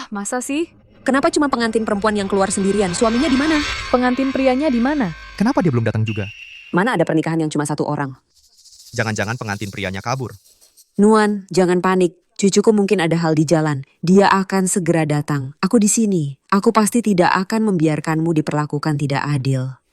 Masa sih? Kenapa cuma pengantin perempuan yang keluar sendirian? Suaminya di mana? Pengantin prianya di mana? Kenapa dia belum datang juga? Mana ada pernikahan yang cuma satu orang? Jangan-jangan pengantin prianya kabur. Nuan, jangan panik. Cucuku mungkin ada hal di jalan. Dia akan segera datang. Aku di sini. Aku pasti tidak akan membiarkanmu diperlakukan tidak adil.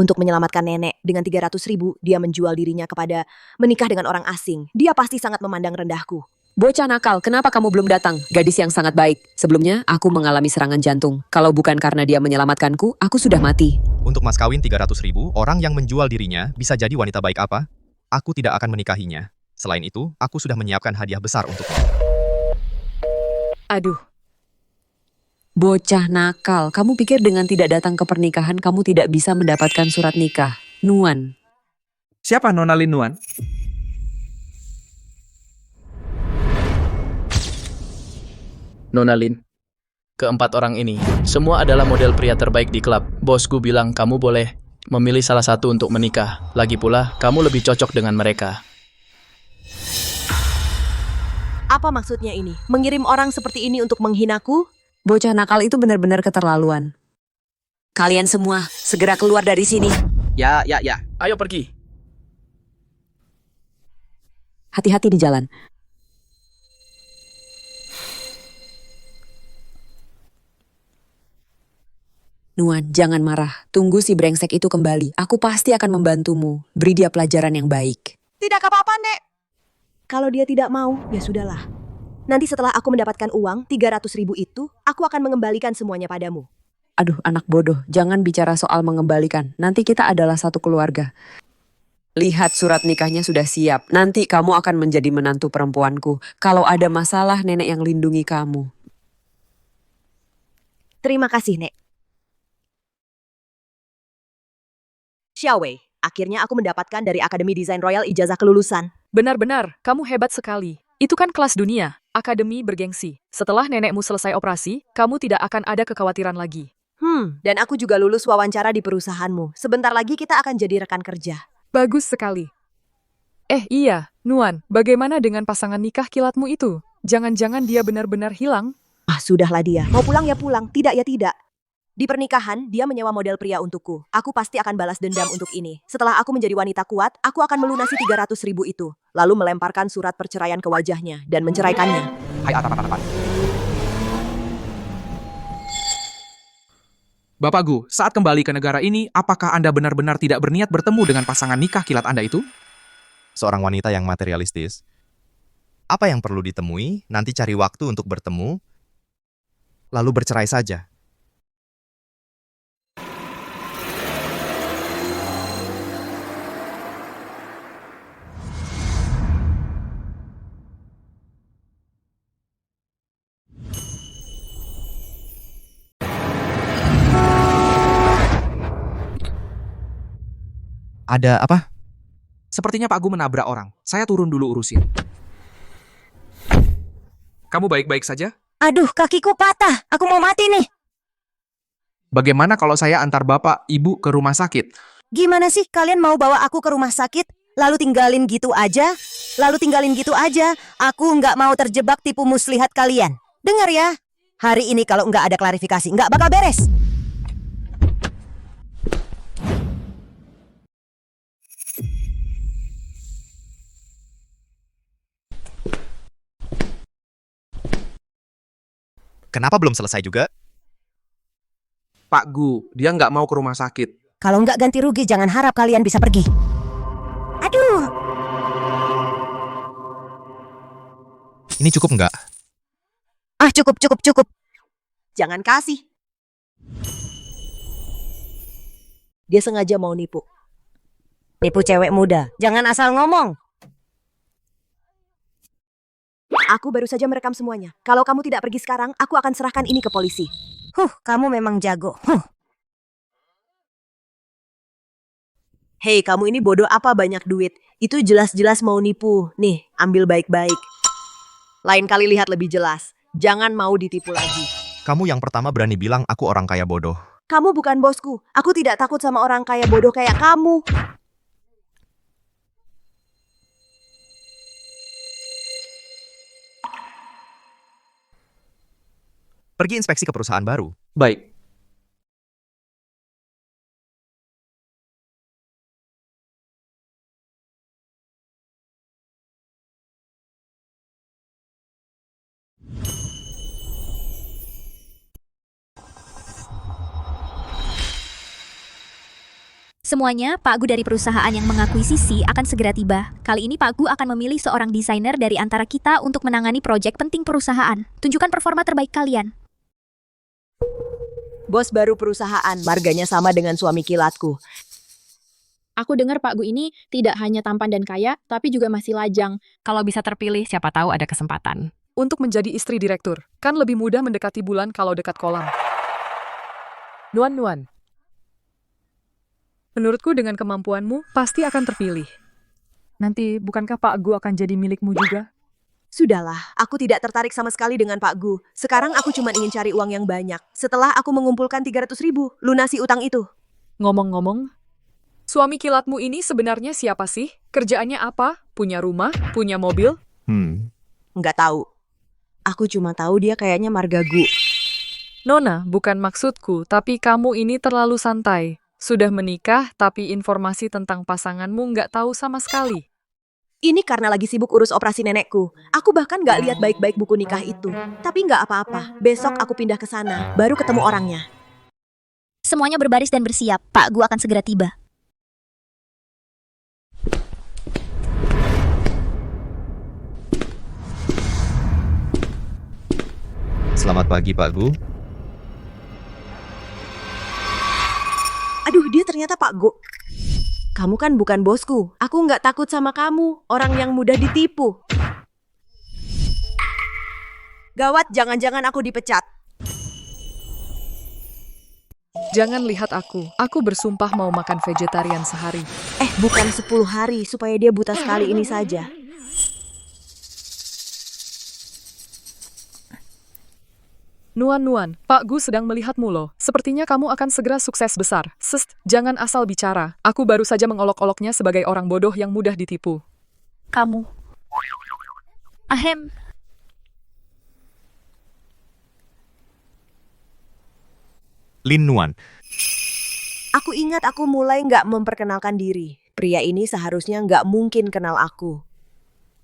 Untuk menyelamatkan nenek, dengan 300.000, dia menjual dirinya kepada menikah dengan orang asing. Dia pasti sangat memandang rendahku. Bocah nakal, kenapa kamu belum datang? Gadis yang sangat baik. Sebelumnya, aku mengalami serangan jantung. Kalau bukan karena dia menyelamatkanku, aku sudah mati. Untuk mas kawin 300.000, orang yang menjual dirinya bisa jadi wanita baik apa? Aku tidak akan menikahinya. Selain itu, aku sudah menyiapkan hadiah besar untuknya. Aduh, Bocah nakal, kamu pikir dengan tidak datang ke pernikahan kamu tidak bisa mendapatkan surat nikah? Nuan. Siapa Nona Lin Nuan? Nona Lin. Keempat orang ini, semua adalah model pria terbaik di klub. Bosku bilang kamu boleh memilih salah satu untuk menikah. Lagi pula, kamu lebih cocok dengan mereka. Apa maksudnya ini? Mengirim orang seperti ini untuk menghinaku? Bocah nakal itu benar-benar keterlaluan. Kalian semua, segera keluar dari sini. Ya. Ayo pergi. Hati-hati di jalan. Nuan, jangan marah. Tunggu si brengsek itu kembali. Aku pasti akan membantumu. Beri dia pelajaran yang baik. Tidak apa-apa, Nek. Kalau dia tidak mau, ya sudahlah. Nanti setelah aku mendapatkan uang 300.000 itu, aku akan mengembalikan semuanya padamu. Aduh, anak bodoh. Jangan bicara soal mengembalikan. Nanti kita adalah satu keluarga. Lihat surat nikahnya sudah siap. Nanti kamu akan menjadi menantu perempuanku. Kalau ada masalah, nenek yang lindungi kamu. Terima kasih, Nek. Xiaowei, akhirnya aku mendapatkan dari Akademi Desain Royal ijazah kelulusan. benar-benar, kamu hebat sekali. Itu kan kelas dunia, akademi bergengsi. Setelah nenekmu selesai operasi, kamu tidak akan ada kekhawatiran lagi. Dan aku juga lulus wawancara di perusahaanmu. Sebentar lagi kita akan jadi rekan kerja. Bagus sekali. Iya, Nuan, bagaimana dengan pasangan nikah kilatmu itu? Jangan-jangan dia benar-benar hilang? Sudahlah dia. Mau pulang ya pulang, tidak ya tidak. Di pernikahan, dia menyewa model pria untukku. Aku pasti akan balas dendam untuk ini. Setelah aku menjadi wanita kuat, aku akan melunasi 300.000 itu. Lalu melemparkan surat perceraian ke wajahnya dan menceraikannya. Hai Atapan. Bapak Gu, saat kembali ke negara ini, apakah Anda benar-benar tidak berniat bertemu dengan pasangan nikah kilat Anda itu? Seorang wanita yang materialistis. Apa yang perlu ditemui, nanti cari waktu untuk bertemu, lalu bercerai saja. Ada apa? Sepertinya Pak Gu menabrak orang. Saya turun dulu urusin. Kamu baik-baik saja? Aduh, kakiku patah. Aku mau mati nih. Bagaimana kalau saya antar Bapak, Ibu ke rumah sakit? Gimana sih kalian mau bawa aku ke rumah sakit? Lalu tinggalin gitu aja? Aku nggak mau terjebak tipu muslihat kalian. Dengar ya, hari ini kalau nggak ada klarifikasi, nggak bakal beres. Kenapa belum selesai juga? Pak Gu, dia nggak mau ke rumah sakit. Kalau nggak ganti rugi, jangan harap kalian bisa pergi. Aduh, Ini cukup nggak? cukup. Jangan kasih. Dia sengaja mau nipu. Nipu cewek muda, jangan asal ngomong. Aku baru saja merekam semuanya. Kalau kamu tidak pergi sekarang, aku akan serahkan ini ke polisi. Kamu memang jago. Hei, kamu ini bodoh apa banyak duit? Itu jelas-jelas mau nipu. Nih, ambil baik-baik. Lain kali lihat lebih jelas. Jangan mau ditipu lagi. Kamu yang pertama berani bilang aku orang kaya bodoh. Kamu bukan bosku. Aku tidak takut sama orang kaya bodoh kayak kamu. Pergi inspeksi ke perusahaan baru. Baik. Semuanya, Pak Gu dari perusahaan yang mengakuisisi akan segera tiba. Kali ini Pak Gu akan memilih seorang desainer dari antara kita untuk menangani proyek penting perusahaan. Tunjukkan performa terbaik kalian. Bos baru perusahaan, marganya sama dengan suami kilatku. Aku dengar Pak Gu ini tidak hanya tampan dan kaya, tapi juga masih lajang. Kalau bisa terpilih, siapa tahu ada kesempatan. Untuk menjadi istri direktur, kan lebih mudah mendekati bulan kalau dekat kolam. Nuan. Menurutku dengan kemampuanmu, pasti akan terpilih. Nanti, bukankah Pak Gu akan jadi milikmu juga? Sudahlah, aku tidak tertarik sama sekali dengan Pak Gu. Sekarang aku cuma ingin cari uang yang banyak. Setelah aku mengumpulkan 300.000, lunasi utang itu. Ngomong-ngomong, suami kilatmu ini sebenarnya siapa sih? Kerjaannya apa? Punya rumah? Punya mobil? Nggak tahu. Aku cuma tahu dia kayaknya marga Gu. Nona, bukan maksudku, tapi kamu ini terlalu santai. Sudah menikah, tapi informasi tentang pasanganmu nggak tahu sama sekali. Ini karena lagi sibuk urus operasi nenekku. Aku bahkan nggak lihat baik-baik buku nikah itu. Tapi nggak apa-apa. Besok aku pindah ke sana, baru ketemu orangnya. Semuanya berbaris dan bersiap. Pak Gu akan segera tiba. Selamat pagi, Pak Gu. Aduh, dia ternyata Pak Gu. Kamu kan bukan bosku. Aku nggak takut sama kamu, orang yang mudah ditipu. Gawat, jangan-jangan aku dipecat. Jangan lihat aku. Aku bersumpah mau makan vegetarian sehari. Bukan 10 hari, supaya dia buta sekali ini saja. Nuan, Pak Gu sedang melihatmu loh. Sepertinya kamu akan segera sukses besar. Jangan asal bicara. Aku baru saja mengolok-oloknya sebagai orang bodoh yang mudah ditipu. Kamu. Ahem. Lin Nuan. Aku ingat aku mulai nggak memperkenalkan diri. Pria ini seharusnya nggak mungkin kenal aku.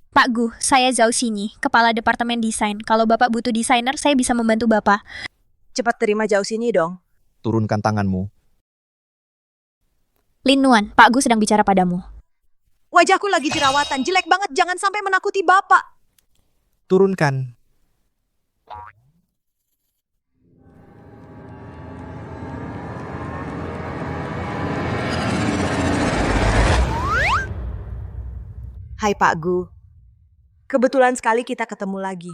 Pak Gu, saya Zhao Xinyi, Kepala Departemen Desain. Kalau Bapak butuh desainer, saya bisa membantu Bapak. Cepat terima jauh sini dong. Turunkan tanganmu. Lin Nuan, Pak Gu sedang bicara padamu. Wajahku lagi jerawatan, jelek banget, jangan sampai menakuti Bapak. Turunkan. Hai Pak Gu. Kebetulan sekali kita ketemu lagi.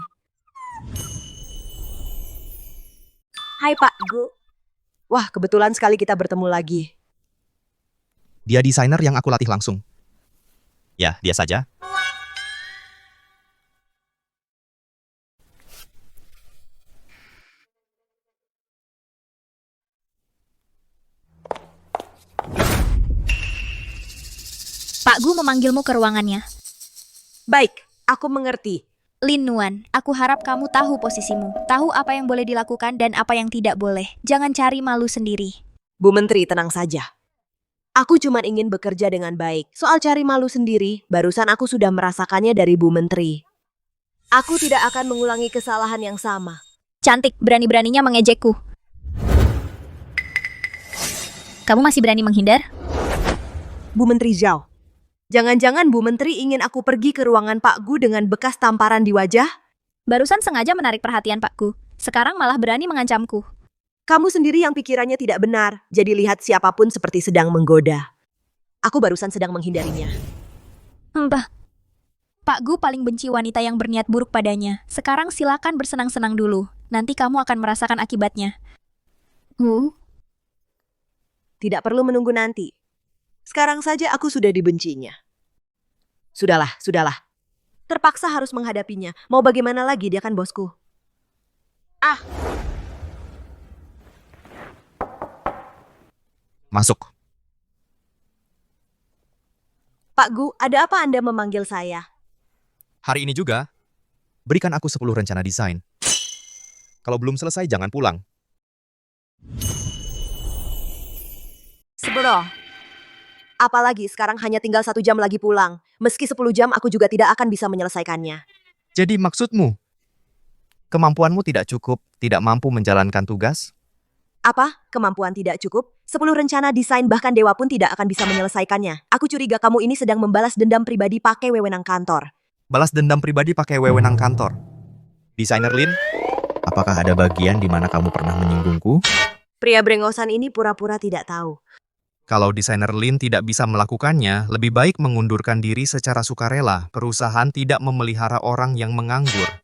Hai Pak Gu. Wah, kebetulan sekali kita bertemu lagi. Dia desainer yang aku latih langsung. Ya, dia saja. Pak Gu memanggilmu ke ruangannya. Baik, aku mengerti. Lin Nuan, aku harap kamu tahu posisimu. Tahu apa yang boleh dilakukan dan apa yang tidak boleh. Jangan cari malu sendiri. Bu Menteri, tenang saja. Aku cuma ingin bekerja dengan baik. Soal cari malu sendiri, barusan aku sudah merasakannya dari Bu Menteri. Aku tidak akan mengulangi kesalahan yang sama. Cantik, berani-beraninya mengejekku. Kamu masih berani menghindar? Bu Menteri Zhao. Jangan-jangan Bu Menteri ingin aku pergi ke ruangan Pak Gu dengan bekas tamparan di wajah? Barusan sengaja menarik perhatian Pak Gu. Sekarang malah berani mengancamku. Kamu sendiri yang pikirannya tidak benar, jadi lihat siapapun seperti sedang menggoda. Aku barusan sedang menghindarinya. Mbah. Pak Gu paling benci wanita yang berniat buruk padanya. Sekarang silakan bersenang-senang dulu. Nanti kamu akan merasakan akibatnya. Tidak perlu menunggu nanti. Sekarang saja aku sudah dibencinya. Sudahlah. Terpaksa harus menghadapinya. Mau bagaimana lagi, dia kan bosku. Masuk. Pak Gu, ada apa Anda memanggil saya? Hari ini juga, berikan aku 10 rencana desain. Kalau belum selesai, jangan pulang. Sebro. Apalagi sekarang hanya tinggal 1 jam lagi pulang. Meski 10 jam aku juga tidak akan bisa menyelesaikannya. Jadi maksudmu, kemampuanmu tidak cukup, tidak mampu menjalankan tugas? Apa? Kemampuan tidak cukup? 10 rencana desain bahkan dewa pun tidak akan bisa menyelesaikannya. Aku curiga kamu ini sedang membalas dendam pribadi pakai wewenang kantor. Balas dendam pribadi pakai wewenang kantor. Desainer Lin, apakah ada bagian di mana kamu pernah menyinggungku? Pria brengosan ini pura-pura tidak tahu. Kalau desainer Lin tidak bisa melakukannya, lebih baik mengundurkan diri secara sukarela. Perusahaan tidak memelihara orang yang menganggur.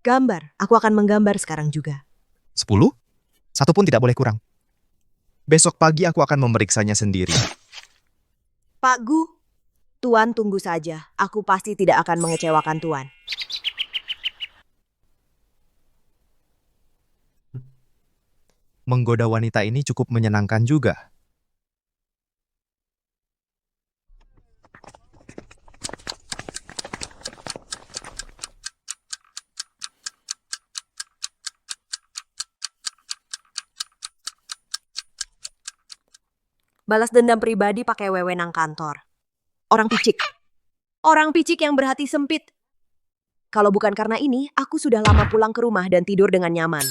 Gambar. Aku akan menggambar sekarang juga. 10? 1 pun tidak boleh kurang. Besok pagi aku akan memeriksanya sendiri. Pak Gu, Tuan tunggu saja. Aku pasti tidak akan mengecewakan Tuan. Menggoda wanita ini cukup menyenangkan juga. Balas dendam pribadi pakai wewenang kantor. Orang picik. Orang picik yang berhati sempit. Kalau bukan karena ini, aku sudah lama pulang ke rumah dan tidur dengan nyaman.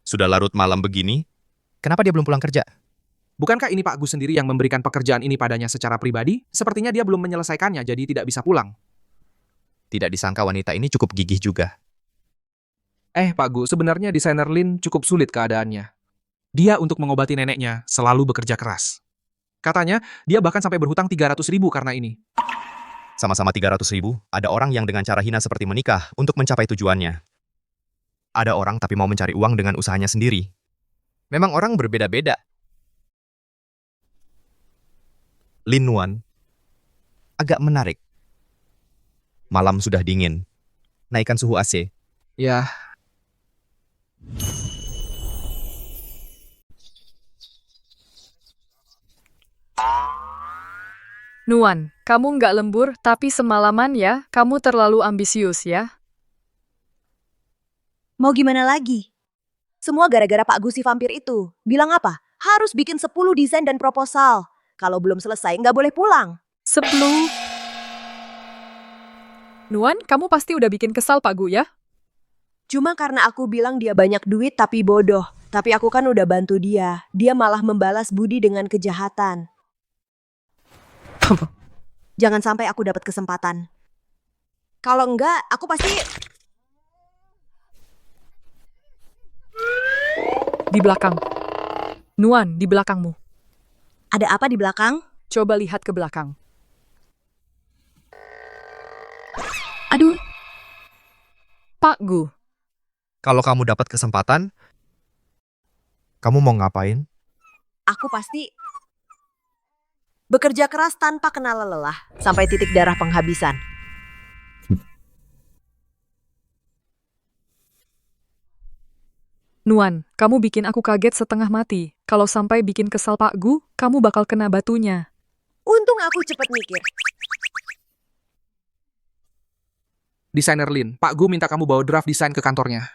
Sudah larut malam begini, kenapa dia belum pulang kerja? Bukankah ini Pak Gu sendiri yang memberikan pekerjaan ini padanya secara pribadi? Sepertinya dia belum menyelesaikannya, jadi tidak bisa pulang. Tidak disangka wanita ini cukup gigih juga. Pak Gu, sebenarnya desainer Lin cukup sulit keadaannya. Dia untuk mengobati neneknya selalu bekerja keras. Katanya, dia bahkan sampai berhutang 300.000 karena ini. Sama-sama 300.000, ada orang yang dengan cara hina seperti menikah untuk mencapai tujuannya. Ada orang tapi mau mencari uang dengan usahanya sendiri. Memang orang berbeda-beda. Lin Nuan, agak menarik. Malam sudah dingin. Naikkan suhu AC. Ya, Nuan, kamu nggak lembur, tapi semalaman ya, kamu terlalu ambisius ya. Mau gimana lagi? Semua gara-gara Pak Gu si vampir itu. Bilang apa? Harus bikin 10 desain dan proposal. Kalau belum selesai, nggak boleh pulang. 10. Nuan, kamu pasti udah bikin kesal Pak Gu ya? Cuma karena aku bilang dia banyak duit tapi bodoh. Tapi aku kan udah bantu dia. Dia malah membalas budi dengan kejahatan. Jangan sampai aku dapat kesempatan. Kalau enggak, aku pasti... Di belakang. Nuan, di belakangmu. Ada apa di belakang? Coba lihat ke belakang. Aduh, Pak Gu, Kalau kamu dapat kesempatan, kamu mau ngapain? Aku pasti... bekerja keras tanpa kenal lelah. Sampai titik darah penghabisan. Nuan, kamu bikin aku kaget setengah mati. Kalau sampai bikin kesal Pak Gu, kamu bakal kena batunya. Untung aku cepet mikir. desainer Lin, Pak Gu minta kamu bawa draft desain ke kantornya.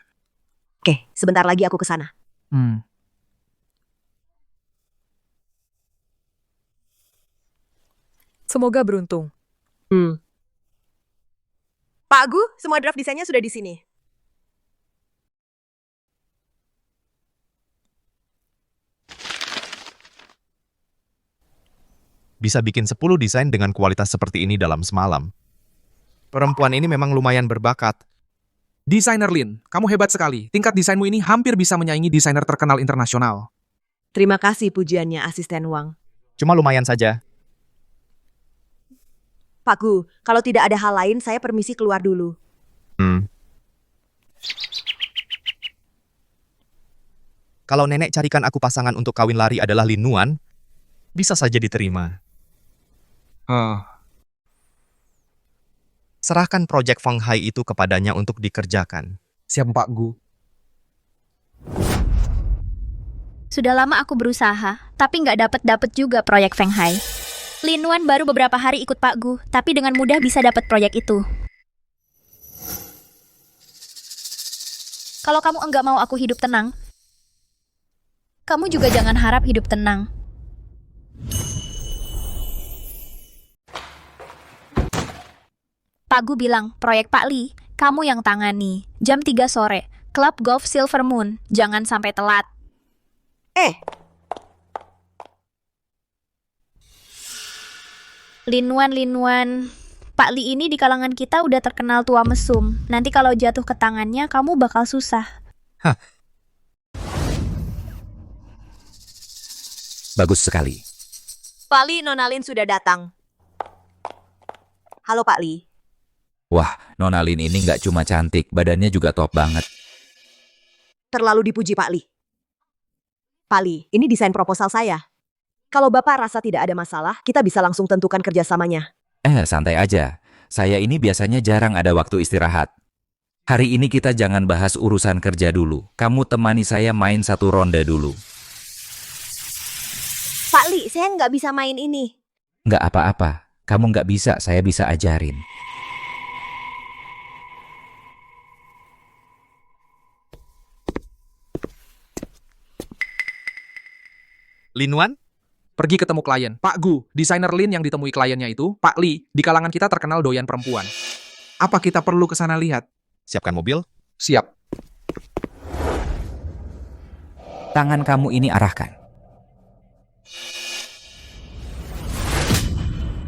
Oke, sebentar lagi aku ke sana. Semoga beruntung. Pak Gu, semua draft desainnya sudah di sini. Bisa bikin 10 desain dengan kualitas seperti ini dalam semalam. Perempuan ini memang lumayan berbakat. Desainer Lin, kamu hebat sekali. Tingkat desainmu ini hampir bisa menyaingi desainer terkenal internasional. Terima kasih pujiannya, Asisten Wang. Cuma lumayan saja. Pak Gu, kalau tidak ada hal lain, saya permisi keluar dulu. Kalau nenek carikan aku pasangan untuk kawin lari adalah Lin Nuan, bisa saja diterima. Serahkan proyek Feng Hai itu kepadanya untuk dikerjakan. Siap Pak Gu. sudah lama aku berusaha, tapi nggak dapet juga proyek Feng Hai. Lin Wan baru beberapa hari ikut Pak Gu, tapi dengan mudah bisa dapat proyek itu. Kalau kamu enggak mau aku hidup tenang, kamu juga jangan harap hidup tenang. Pak Gu bilang, proyek Pak Li, kamu yang tangani. Jam 3 sore, Klub Golf Silver Moon. Jangan sampai telat. Lin Wan. Pak Li ini di kalangan kita udah terkenal tua mesum. Nanti kalau jatuh ke tangannya, kamu bakal susah. Bagus sekali. Pak Li, Nona Lin sudah datang. Halo Pak Li. Wah, Nona Lin ini nggak cuma cantik, badannya juga top banget. Terlalu dipuji Pak Li. Pak Li, ini desain proposal saya. Kalau Bapak rasa tidak ada masalah, kita bisa langsung tentukan kerjasamanya. Santai aja. Saya ini biasanya jarang ada waktu istirahat. Hari ini kita jangan bahas urusan kerja dulu. Kamu temani saya main 1 ronde dulu. Pak Li, saya nggak bisa main ini. Nggak apa-apa. Kamu nggak bisa, saya bisa ajarin. Lin Wan? Pergi ketemu klien. Pak Gu, desainer Lin yang ditemui kliennya itu, Pak Li, di kalangan kita terkenal doyan perempuan. Apa kita perlu ke sana lihat? Siapkan mobil. Siap. Tangan kamu ini arahkan.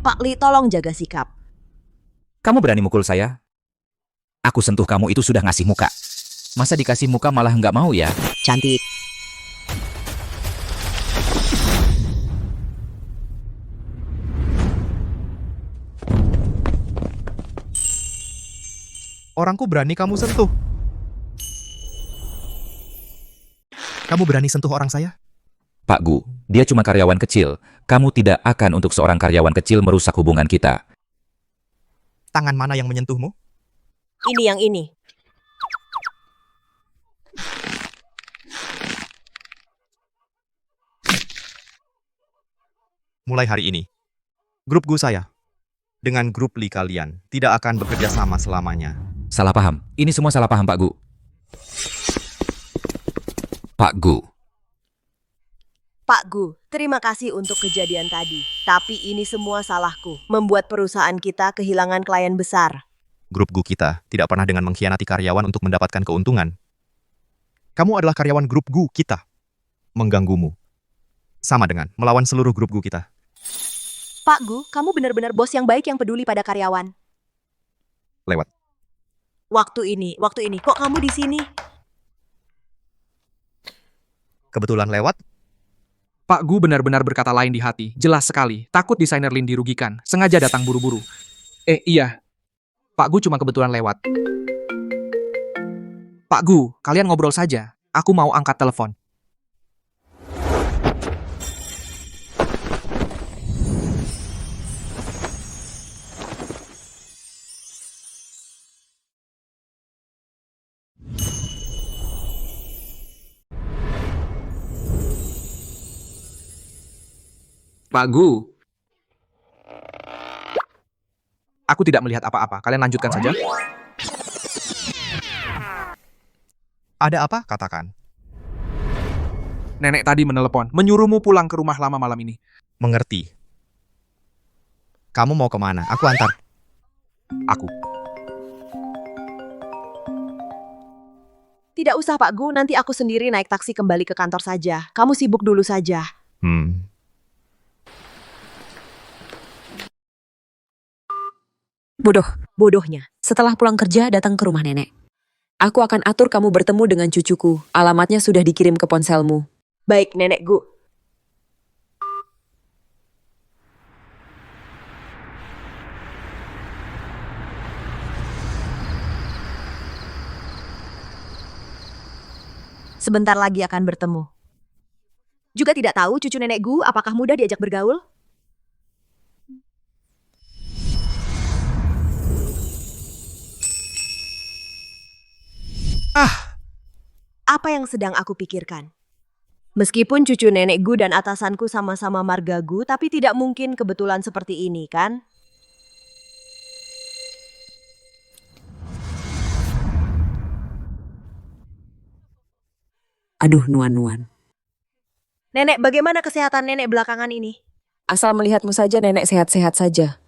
Pak Li, tolong jaga sikap. Kamu berani mukul saya? Aku sentuh kamu itu sudah ngasih muka. Masa dikasih muka malah nggak mau ya? Cantik. Orangku berani kamu sentuh. Kamu berani sentuh orang saya? Pak Gu, dia cuma karyawan kecil. Kamu tidak akan untuk seorang karyawan kecil merusak hubungan kita. Tangan mana yang menyentuhmu? Ini yang ini. Mulai hari ini, grup Gu saya dengan grup Li kalian tidak akan bekerja sama selamanya. Salah paham. Ini semua salah paham, Pak Gu. Pak Gu. Pak Gu, terima kasih untuk kejadian tadi. Tapi ini semua salahku. Membuat perusahaan kita kehilangan klien besar. Grup Gu kita tidak pernah dengan mengkhianati karyawan untuk mendapatkan keuntungan. Kamu adalah karyawan grup Gu kita. Mengganggumu. Sama dengan melawan seluruh grup Gu kita. Pak Gu, kamu benar-benar bos yang baik yang peduli pada karyawan. Lewat. Waktu ini, kok kamu di sini? Kebetulan lewat. Pak Gu benar-benar berkata lain di hati. Jelas sekali, takut desainer Lin dirugikan. Sengaja datang buru-buru. Iya. Pak Gu cuma kebetulan lewat. Pak Gu, kalian ngobrol saja. Aku mau angkat telepon. Pak Gu. Aku tidak melihat apa-apa. Kalian lanjutkan saja. Ada apa? Katakan. Nenek tadi menelepon, menyuruhmu pulang ke rumah lama malam ini. Mengerti. Kamu mau kemana? Aku antar. Aku. Tidak usah Pak Gu, nanti aku sendiri naik taksi kembali ke kantor saja. Kamu sibuk dulu saja. Bodohnya. Setelah pulang kerja, datang ke rumah nenek. Aku akan atur kamu bertemu dengan cucuku. Alamatnya sudah dikirim ke ponselmu. Baik, Nenek Gu. Sebentar lagi akan bertemu. Juga tidak tahu cucu Nenek Gu apakah mudah diajak bergaul? Apa yang sedang aku pikirkan? Meskipun cucu nenekku dan atasanku sama-sama margagu, tapi tidak mungkin kebetulan seperti ini, kan? Aduh, Nuan-Nuan. Nenek, bagaimana kesehatan nenek belakangan ini? Asal melihatmu saja nenek sehat-sehat saja.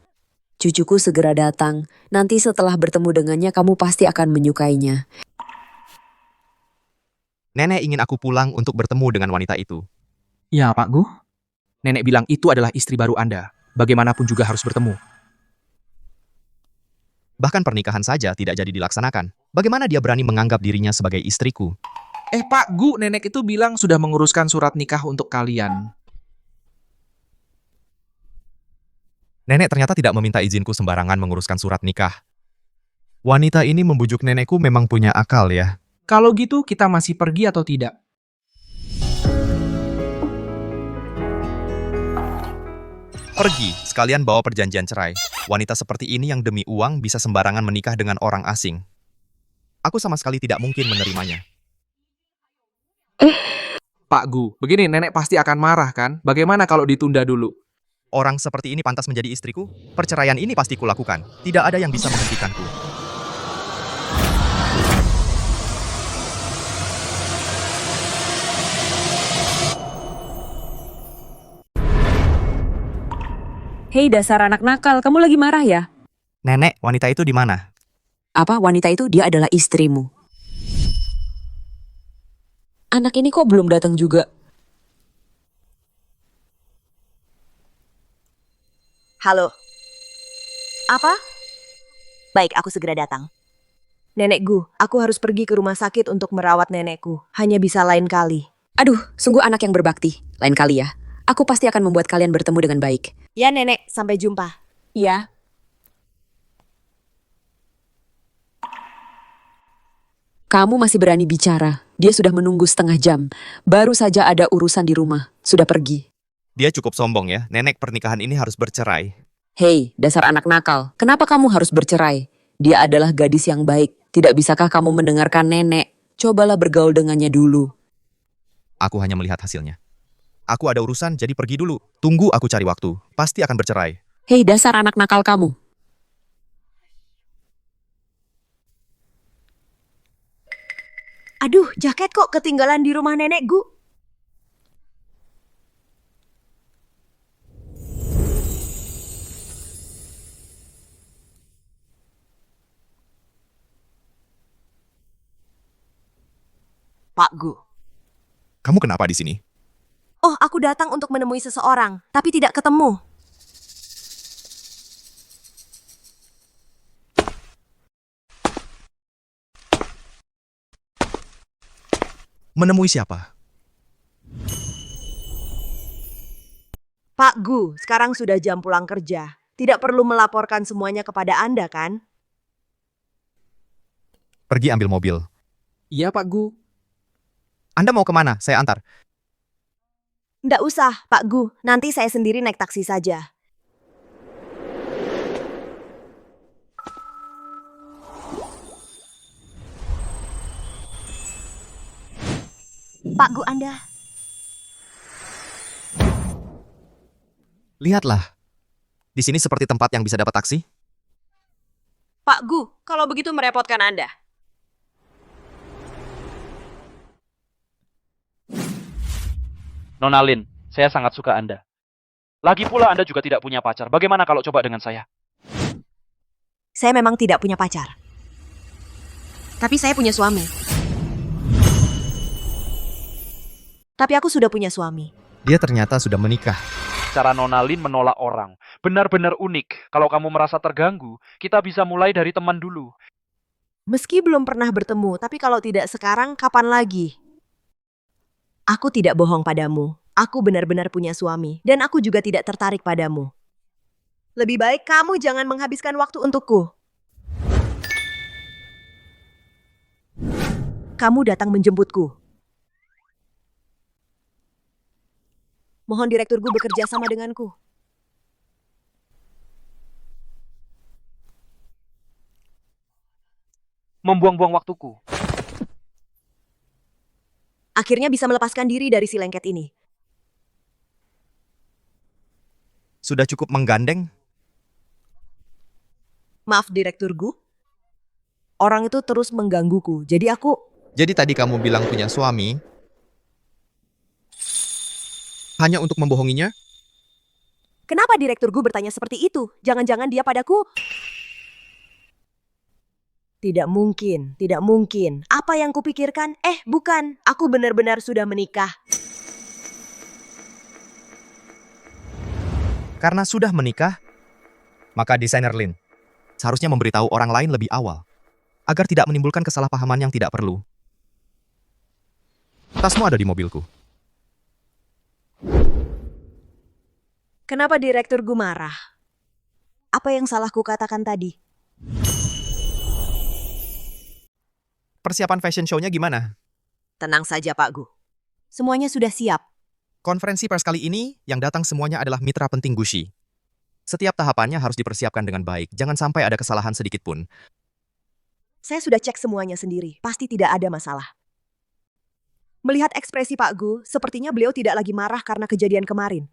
Cucuku segera datang. Nanti setelah bertemu dengannya kamu pasti akan menyukainya. Nenek ingin aku pulang untuk bertemu dengan wanita itu. Ya, Pak Gu. Nenek bilang itu adalah istri baru Anda. Bagaimanapun juga harus bertemu. Bahkan pernikahan saja tidak jadi dilaksanakan. Bagaimana dia berani menganggap dirinya sebagai istriku? Pak Gu, nenek itu bilang sudah menguruskan surat nikah untuk kalian. Nenek ternyata tidak meminta izinku sembarangan menguruskan surat nikah. Wanita ini membujuk nenekku memang punya akal ya. Kalau gitu, kita masih pergi atau tidak? Pergi, sekalian bawa perjanjian cerai. Wanita seperti ini yang demi uang bisa sembarangan menikah dengan orang asing. Aku sama sekali tidak mungkin menerimanya. Pak Gu, begini nenek pasti akan marah kan? Bagaimana kalau ditunda dulu? Orang seperti ini pantas menjadi istriku? Perceraian ini pasti kulakukan. Tidak ada yang bisa menghentikanku. Hei dasar anak nakal, kamu lagi marah ya? Nenek, wanita itu di mana? Apa wanita itu? Dia adalah istrimu. Anak ini kok belum datang juga? Halo. Apa? Baik, aku segera datang. Nenekku, aku harus pergi ke rumah sakit untuk merawat nenekku. Hanya bisa lain kali. Aduh, sungguh anak yang berbakti. Lain kali ya. Aku pasti akan membuat kalian bertemu dengan baik. Ya, Nenek. Sampai jumpa. Ya. Kamu masih berani bicara. Dia sudah menunggu setengah jam. Baru saja ada urusan di rumah. Sudah pergi. Dia cukup sombong ya. Nenek pernikahan ini harus bercerai. Hei, dasar anak nakal. Kenapa kamu harus bercerai? Dia adalah gadis yang baik. Tidak bisakah kamu mendengarkan nenek? Cobalah bergaul dengannya dulu. Aku hanya melihat hasilnya. Aku ada urusan, jadi pergi dulu. Tunggu aku cari waktu. Pasti akan bercerai. Hei, dasar anak nakal kamu. Aduh, jaket kok ketinggalan di rumah nenekku. Pak Gu. Kamu kenapa di sini? Oh, aku datang untuk menemui seseorang, tapi tidak ketemu. Menemui siapa? Pak Gu, sekarang sudah jam pulang kerja. Tidak perlu melaporkan semuanya kepada Anda, kan? Pergi ambil mobil. Iya, Pak Gu. Anda mau kemana? Saya antar. Nggak usah, Pak Gu. Nanti saya sendiri naik taksi saja. Pak Gu, Anda. Lihatlah. Di sini seperti tempat yang bisa dapat taksi. Pak Gu, kalau begitu merepotkan Anda. Nona Lin, saya sangat suka Anda. Lagi pula Anda juga tidak punya pacar. Bagaimana kalau coba dengan saya? Saya memang tidak punya pacar. Tapi saya punya suami. Tapi aku sudah punya suami. Dia ternyata sudah menikah. Cara Nona Lin menolak orang. Benar-benar unik. Kalau kamu merasa terganggu, kita bisa mulai dari teman dulu. Meski belum pernah bertemu, tapi kalau tidak sekarang, kapan lagi? Aku tidak bohong padamu. Aku benar-benar punya suami. Dan aku juga tidak tertarik padamu. Lebih baik kamu jangan menghabiskan waktu untukku. Kamu datang menjemputku. Mohon direkturku bekerja sama denganku. Membuang-buang waktuku. Akhirnya bisa melepaskan diri dari si lengket ini. Sudah cukup menggandeng? Maaf, Direktur Gu. Orang itu terus menggangguku, jadi aku... Jadi tadi kamu bilang punya suami? Hanya untuk membohonginya? Kenapa Direktur Gu bertanya seperti itu? Jangan-jangan dia padaku... Tidak mungkin, tidak mungkin. Apa yang kupikirkan? Bukan. Aku benar-benar sudah menikah. Karena sudah menikah, maka desainer Lin seharusnya memberitahu orang lain lebih awal, agar tidak menimbulkan kesalahpahaman yang tidak perlu. Tasmu ada di mobilku. Kenapa Direktur Gu marah? Apa yang salah kukatakan tadi? Persiapan fashion show-nya gimana? Tenang saja, Pak Gu. Semuanya sudah siap. Konferensi pers kali ini, yang datang semuanya adalah mitra penting Gucci. Setiap tahapannya harus dipersiapkan dengan baik, jangan sampai ada kesalahan sedikit pun. Saya sudah cek semuanya sendiri, pasti tidak ada masalah. Melihat ekspresi Pak Gu, sepertinya beliau tidak lagi marah karena kejadian kemarin.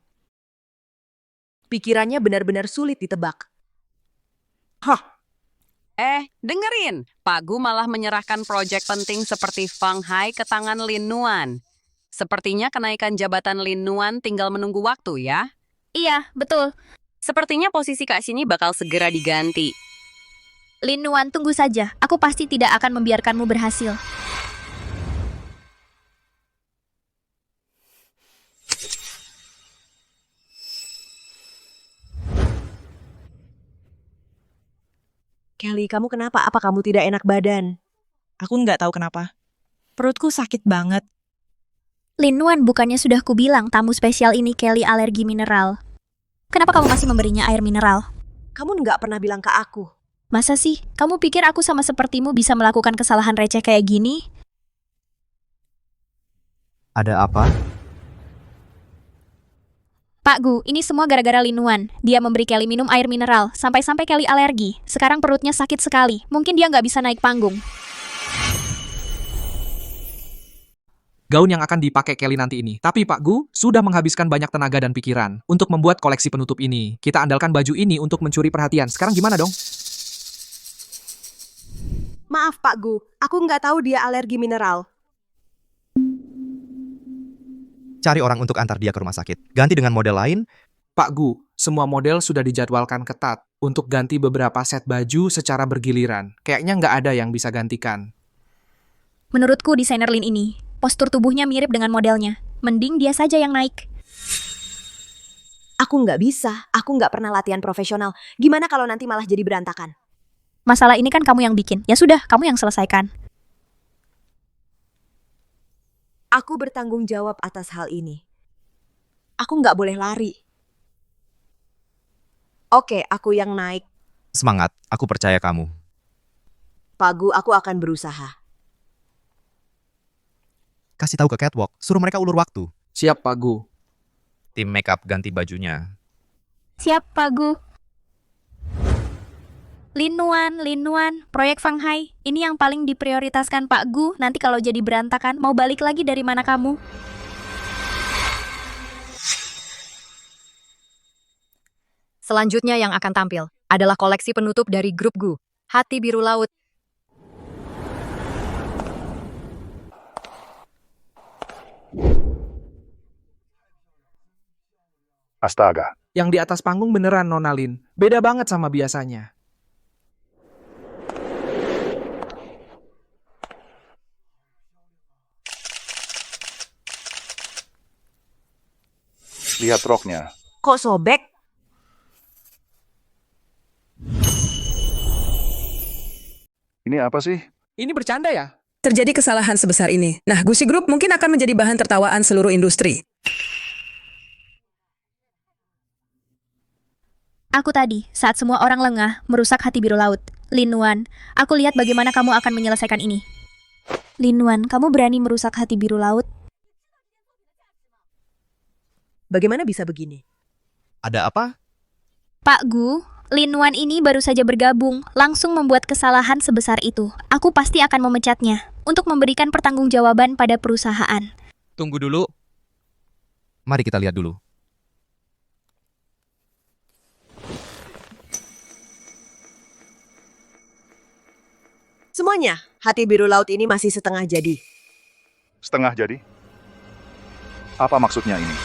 Pikirannya benar-benar sulit ditebak. Dengerin. Pak Gu malah menyerahkan proyek penting seperti Fang Hai ke tangan Lin Nuan. Sepertinya kenaikan jabatan Lin Nuan tinggal menunggu waktu ya. Iya, betul. Sepertinya posisi Kak Sini bakal segera diganti. Lin Nuan, tunggu saja. Aku pasti tidak akan membiarkanmu berhasil. Kelly, kamu kenapa? Apa kamu tidak enak badan? Aku nggak tahu kenapa. Perutku sakit banget. Lin Nuan, bukannya sudah kubilang tamu spesial ini Kelly alergi mineral. Kenapa kamu masih memberinya air mineral? Kamu nggak pernah bilang ke aku. Masa sih? Kamu pikir aku sama sepertimu bisa melakukan kesalahan receh kayak gini? Ada apa? Pak Gu, ini semua gara-gara Lin Nuan. Dia memberi Kelly minum air mineral, sampai-sampai Kelly alergi. Sekarang perutnya sakit sekali. Mungkin dia nggak bisa naik panggung. Gaun yang akan dipakai Kelly nanti ini. Tapi Pak Gu sudah menghabiskan banyak tenaga dan pikiran untuk membuat koleksi penutup ini. Kita andalkan baju ini untuk mencuri perhatian. Sekarang gimana dong? Maaf Pak Gu, aku nggak tahu dia alergi mineral. Cari orang untuk antar dia ke rumah sakit. Ganti dengan model lain. Pak Gu, semua model sudah dijadwalkan ketat untuk ganti beberapa set baju secara bergiliran. Kayaknya nggak ada yang bisa gantikan. Menurutku desainer Lin ini, postur tubuhnya mirip dengan modelnya. Mending dia saja yang naik. Aku nggak bisa, aku nggak pernah latihan profesional. Gimana kalau nanti malah jadi berantakan? Masalah ini kan kamu yang bikin. Ya sudah, kamu yang selesaikan. Aku bertanggung jawab atas hal ini. Aku nggak boleh lari. Oke, aku yang naik. Semangat, aku percaya kamu. Pak Gu, aku akan berusaha. Kasih tahu ke catwalk, suruh mereka ulur waktu. Siap Pak Gu. Tim makeup ganti bajunya. Siap, Pak Gu. Lin Nuan, proyek Fang Hai. Ini yang paling diprioritaskan Pak Gu. Nanti kalau jadi berantakan, mau balik lagi dari mana kamu? Selanjutnya yang akan tampil adalah koleksi penutup dari grup Gu, Hati Biru Laut. Astaga. Yang di atas panggung beneran Nona Lin. Beda banget sama biasanya. Lihat roknya. Kok sobek? Ini apa sih? Ini bercanda ya? Terjadi kesalahan sebesar ini. Nah, Gucci Group mungkin akan menjadi bahan tertawaan seluruh industri. Aku tadi, saat semua orang lengah, merusak Hati Biru Laut. Lin Nuan, aku lihat bagaimana kamu akan menyelesaikan ini. Lin Nuan, kamu berani merusak Hati Biru Laut? Bagaimana bisa begini? Ada apa? Pak Gu, Lin Wan ini baru saja bergabung, langsung membuat kesalahan sebesar itu. Aku pasti akan memecatnya untuk memberikan pertanggungjawaban pada perusahaan. Tunggu dulu. Mari kita lihat dulu. Semuanya, hati biru laut ini masih setengah jadi. Setengah jadi? Apa maksudnya ini?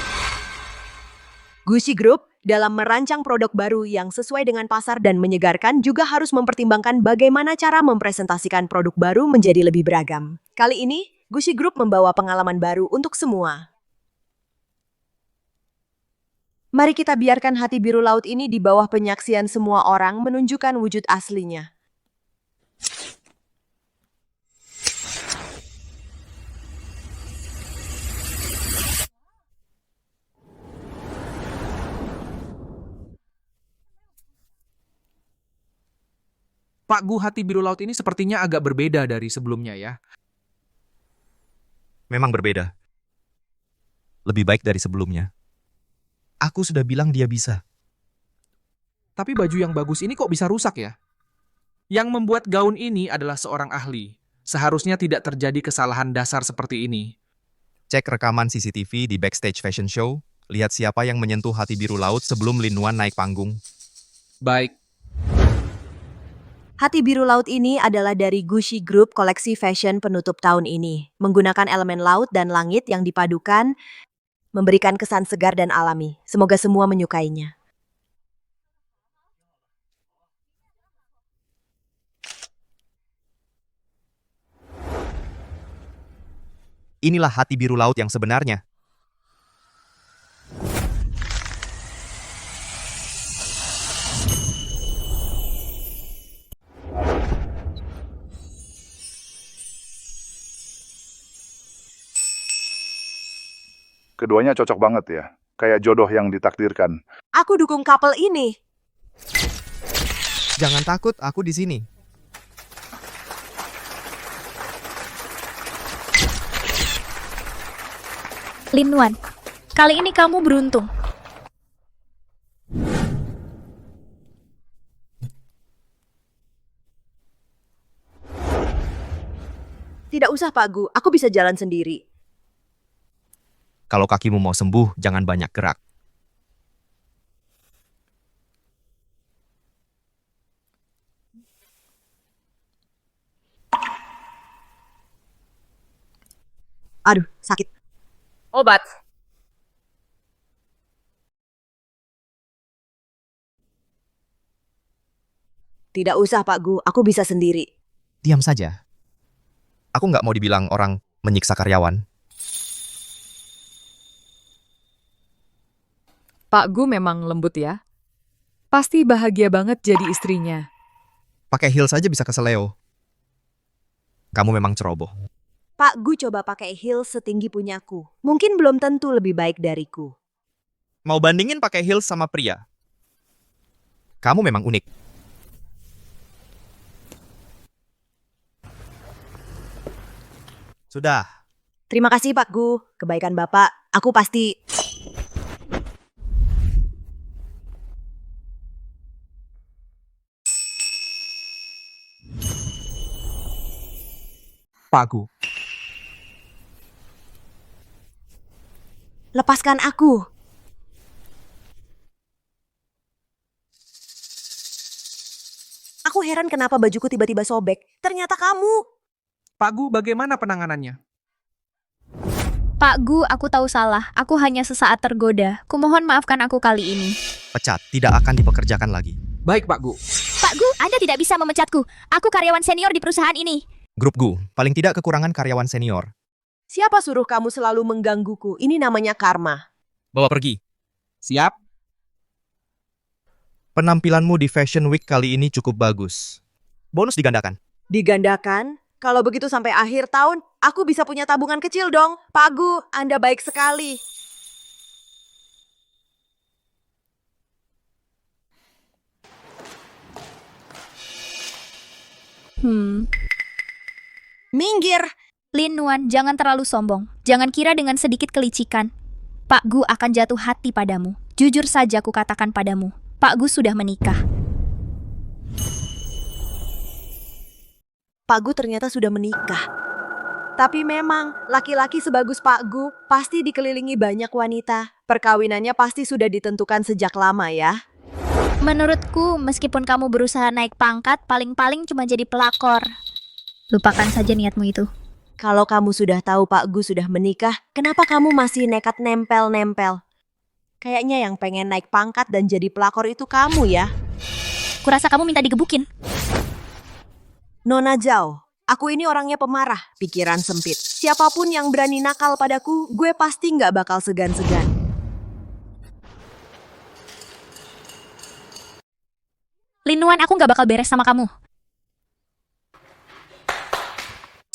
Gucci Group dalam merancang produk baru yang sesuai dengan pasar dan menyegarkan juga harus mempertimbangkan bagaimana cara mempresentasikan produk baru menjadi lebih beragam. Kali ini, Gucci Group membawa pengalaman baru untuk semua. Mari kita biarkan hati biru laut ini di bawah penyaksian semua orang menunjukkan wujud aslinya. Pak Gu, hati biru laut ini sepertinya agak berbeda dari sebelumnya ya. Memang berbeda. Lebih baik dari sebelumnya. Aku sudah bilang dia bisa. Tapi baju yang bagus ini kok bisa rusak ya? Yang membuat gaun ini adalah seorang ahli. Seharusnya tidak terjadi kesalahan dasar seperti ini. Cek rekaman CCTV di backstage fashion show. Lihat siapa yang menyentuh hati biru laut sebelum Lin Wan naik panggung. Baik. Hati biru laut ini adalah dari Gucci Group koleksi fashion penutup tahun ini. Menggunakan elemen laut dan langit yang dipadukan, memberikan kesan segar dan alami. Semoga semua menyukainya. Inilah hati biru laut yang sebenarnya. Keduanya cocok banget ya. Kayak jodoh yang ditakdirkan. Aku dukung couple ini. Jangan takut, aku di sini. Lin Wan, kali ini kamu beruntung. Tidak usah, Pak Gu. Aku bisa jalan sendiri. Kalau kakimu mau sembuh, jangan banyak gerak. Aduh, sakit. Obat. Tidak usah, Pak Gu. Aku bisa sendiri. Diam saja. Aku nggak mau dibilang orang menyiksa karyawan. Pak Gu memang lembut ya. Pasti bahagia banget jadi istrinya. Pakai heels saja bisa keseleo. Kamu memang ceroboh. Pak Gu coba pakai heels setinggi punyaku. Mungkin belum tentu lebih baik dariku. Mau bandingin pakai heels sama pria? Kamu memang unik. Sudah. Terima kasih, Pak Gu. Kebaikan Bapak, aku pasti... Pak Gu. Lepaskan aku. Aku heran kenapa bajuku tiba-tiba sobek. Ternyata kamu. Pak Gu, bagaimana penanganannya? Pak Gu, aku tahu salah. Aku hanya sesaat tergoda. Kumohon maafkan aku kali ini. Pecat, tidak akan dipekerjakan lagi. Baik, Pak Gu. Pak Gu, Anda tidak bisa memecatku. Aku karyawan senior di perusahaan ini. Grup Gu, paling tidak kekurangan karyawan senior. Siapa suruh kamu selalu menggangguku? Ini namanya karma. Bawa pergi. Siap. Penampilanmu di Fashion Week kali ini cukup bagus. Bonus digandakan. Digandakan? Kalau begitu sampai akhir tahun, aku bisa punya tabungan kecil dong. Pak Gu, Anda baik sekali. Minggir! Lin Wan, jangan terlalu sombong. Jangan kira dengan sedikit kelicikan Pak Gu akan jatuh hati padamu. Jujur saja ku katakan padamu, Pak Gu sudah menikah. Pak Gu ternyata sudah menikah. Tapi memang, laki-laki sebagus Pak Gu pasti dikelilingi banyak wanita. Perkawinannya pasti sudah ditentukan sejak lama ya. Menurutku, meskipun kamu berusaha naik pangkat, paling-paling cuma jadi pelakor. Lupakan saja niatmu itu. Kalau kamu sudah tahu Pak Gu sudah menikah, kenapa kamu masih nekat nempel-nempel? Kayaknya yang pengen naik pangkat dan jadi pelakor itu kamu ya. Kurasa kamu minta digebukin. Nona Zhao, aku ini orangnya pemarah, pikiran sempit. Siapapun yang berani nakal padaku, gue pasti nggak bakal segan-segan. Linuan, aku nggak bakal beres sama kamu.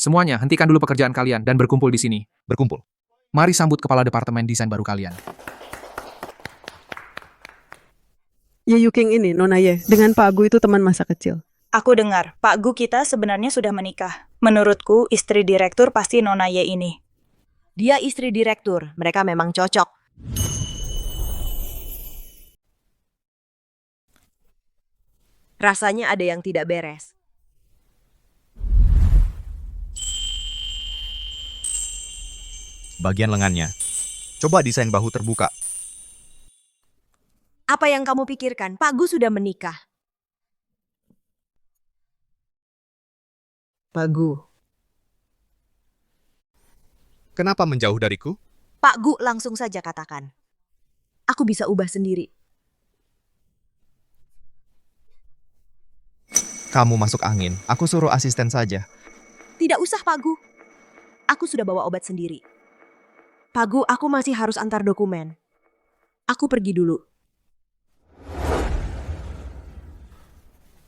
Semuanya, hentikan dulu pekerjaan kalian dan berkumpul di sini. Berkumpul. Mari sambut kepala departemen desain baru kalian. Ye Yuking ini, Nona Ye, dengan Pak Gu itu teman masa kecil. Aku dengar, Pak Gu kita sebenarnya sudah menikah. Menurutku, istri direktur pasti Nona Ye ini. Dia istri direktur, mereka memang cocok. Rasanya ada yang tidak beres. Bagian lengannya. Coba desain bahu terbuka. Apa yang kamu pikirkan? Pak Gu sudah menikah. Pak Gu. Kenapa menjauh dariku? Pak Gu langsung saja katakan. Aku bisa ubah sendiri. Kamu masuk angin. Aku suruh asisten saja. Tidak usah Pak Gu. Aku sudah bawa obat sendiri. Pak Gu, aku masih harus antar dokumen. Aku pergi dulu.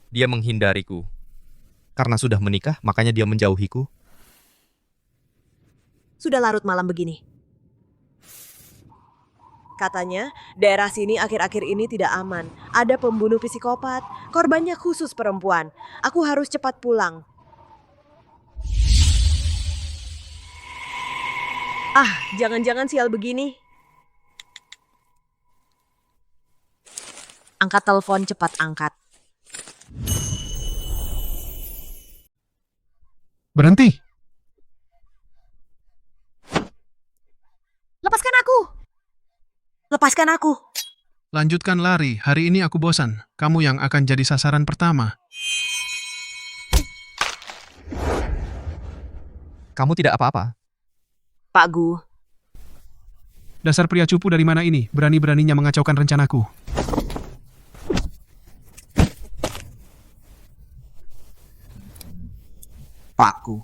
Dia menghindariku. Karena sudah menikah, makanya dia menjauhiku. Sudah larut malam begini. Katanya, daerah sini akhir-akhir ini tidak aman. Ada pembunuh psikopat, korbannya khusus perempuan. Aku harus cepat pulang. Ah, jangan-jangan sial begini. Angkat telepon, cepat angkat. Berhenti. Lepaskan aku. Lepaskan aku. Lanjutkan lari. Hari ini aku bosan. Kamu yang akan jadi sasaran pertama. Kamu tidak apa-apa. Pak Gu. Dasar pria cupu dari mana ini? Berani-beraninya mengacaukan rencanaku. Pakku.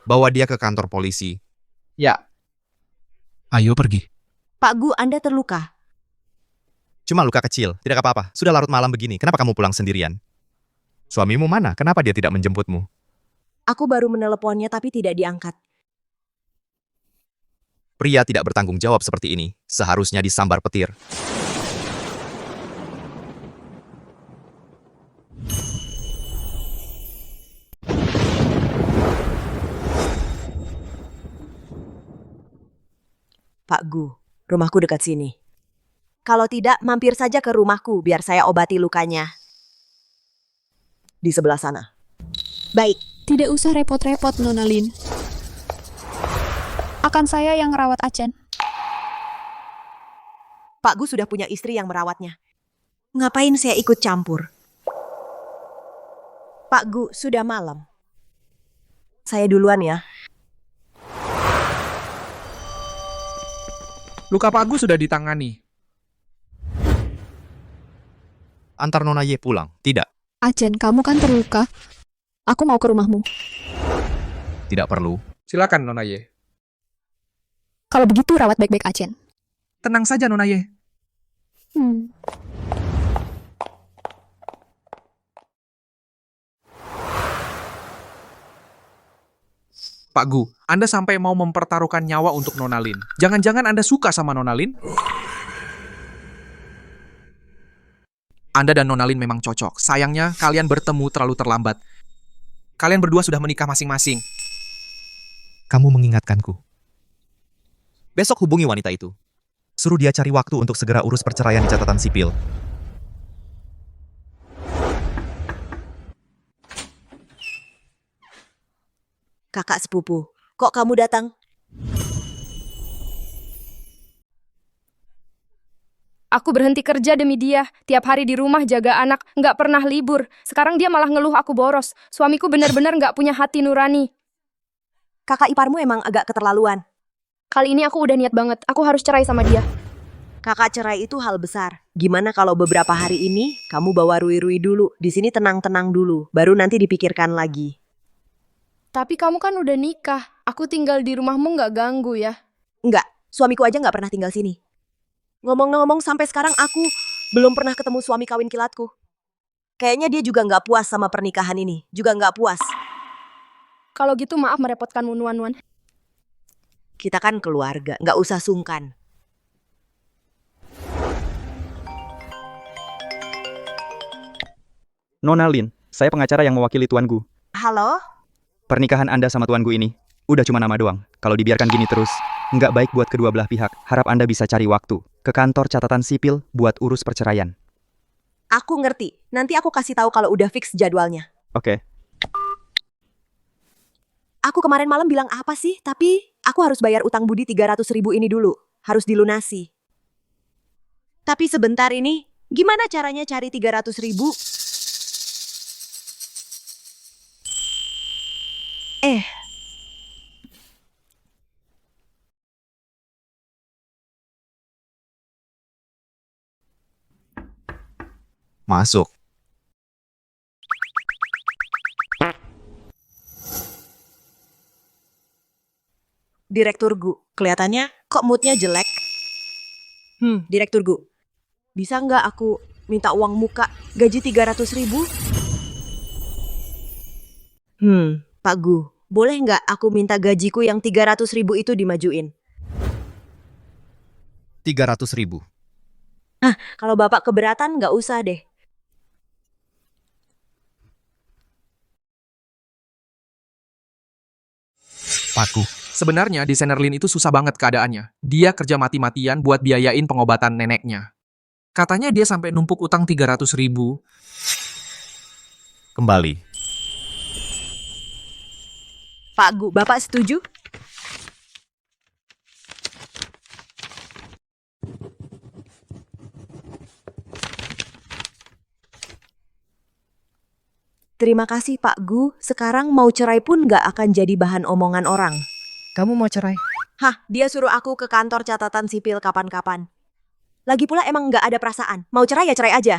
Bawa dia ke kantor polisi. Ya. Ayo pergi. Pak Gu, Anda terluka. Cuma luka kecil, tidak apa-apa. Sudah larut malam begini, kenapa kamu pulang sendirian? Suamimu mana? Kenapa dia tidak menjemputmu? Aku baru meneleponnya tapi tidak diangkat. Pria tidak bertanggung jawab seperti ini, seharusnya disambar petir. Pak Gu, rumahku dekat sini. Kalau tidak, mampir saja ke rumahku biar saya obati lukanya. Di sebelah sana. Baik. Tidak usah repot-repot, Nona Lin. Akan saya yang merawat Achen. Pak Gu sudah punya istri yang merawatnya. Ngapain saya ikut campur? Pak Gu, sudah malam. Saya duluan ya. Luka Pak Gu sudah ditangani. Antar Nona Ye pulang, tidak. Achen, kamu kan terluka. Aku mau ke rumahmu. Tidak perlu. Silakan, Nona Ye. Kalau begitu, rawat baik-baik Achen. Tenang saja, Nona Ye. Pak Gu, Anda sampai mau mempertaruhkan nyawa untuk Nona Lin. Jangan-jangan Anda suka sama Nona Lin? Anda dan Nona Lin memang cocok. Sayangnya, kalian bertemu terlalu terlambat. Kalian berdua sudah menikah masing-masing. Kamu mengingatkanku. Besok hubungi wanita itu. Suruh dia cari waktu untuk segera urus perceraian di catatan sipil. Kakak sepupu, kok kamu datang? Aku berhenti kerja demi dia. Tiap hari di rumah jaga anak, nggak pernah libur. Sekarang dia malah ngeluh aku boros. Suamiku benar-benar nggak punya hati nurani. Kakak iparmu emang agak keterlaluan. Kali ini aku udah niat banget. Aku harus cerai sama dia. Kakak cerai itu hal besar. Gimana kalau beberapa hari ini kamu bawa Rui-Rui dulu. Di sini tenang-tenang dulu, baru nanti dipikirkan lagi. Tapi kamu kan udah nikah. Aku tinggal di rumahmu nggak ganggu ya? Enggak, suamiku aja nggak pernah tinggal sini. Ngomong-ngomong, sampai sekarang aku belum pernah ketemu suami kawin kilatku. Kayaknya dia juga nggak puas sama pernikahan ini. Juga nggak puas. Kalau gitu maaf merepotkanmu, Nuan-Nuan. Kita kan keluarga, nggak usah sungkan. Nona Lin, saya pengacara yang mewakili Tuan Gu. Halo? Pernikahan Anda sama Tuan Gu ini udah cuma nama doang. Kalau dibiarkan gini terus, nggak baik buat kedua belah pihak. Harap Anda bisa cari waktu ke kantor catatan sipil buat urus perceraian. Aku ngerti. Nanti aku kasih tahu kalau udah fix jadwalnya. Oke. Aku kemarin malam bilang apa sih? Tapi aku harus bayar utang budi 300.000 ini dulu. Harus dilunasi. Tapi sebentar ini, gimana caranya cari 300.000? Masuk. Direktur Gu, kelihatannya kok moodnya jelek? Direktur Gu, bisa nggak aku minta uang muka gaji 300.000? Pak Gu, boleh nggak aku minta gajiku yang 300.000 itu dimajuin? 300.000. Kalau Bapak keberatan nggak usah deh. Paku. Sebenarnya desainer Lin itu susah banget keadaannya. Dia kerja mati-matian buat biayain pengobatan neneknya. Katanya dia sampai numpuk utang 300.000. Kembali. Pak Gu, Bapak setuju? Terima kasih Pak Gu, sekarang mau cerai pun nggak akan jadi bahan omongan orang. Kamu mau cerai? Hah, dia suruh aku ke kantor catatan sipil kapan-kapan. Lagi pula emang nggak ada perasaan, mau cerai ya cerai aja.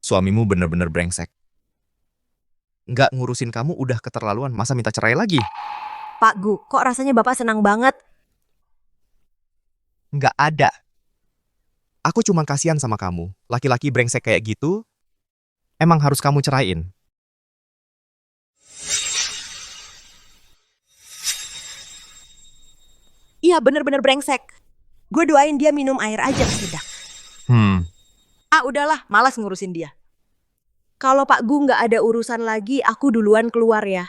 Suamimu bener-bener brengsek. Nggak ngurusin kamu udah keterlaluan, masa minta cerai lagi? Pak Gu, kok rasanya Bapak senang banget? Nggak ada. Aku cuma kasihan sama kamu. Laki-laki brengsek kayak gitu, emang harus kamu ceraiin. Iya, bener-bener brengsek. Gue doain dia minum air aja sudah. Udahlah, malas ngurusin dia. Kalau Pak Gu nggak ada urusan lagi, aku duluan keluar ya.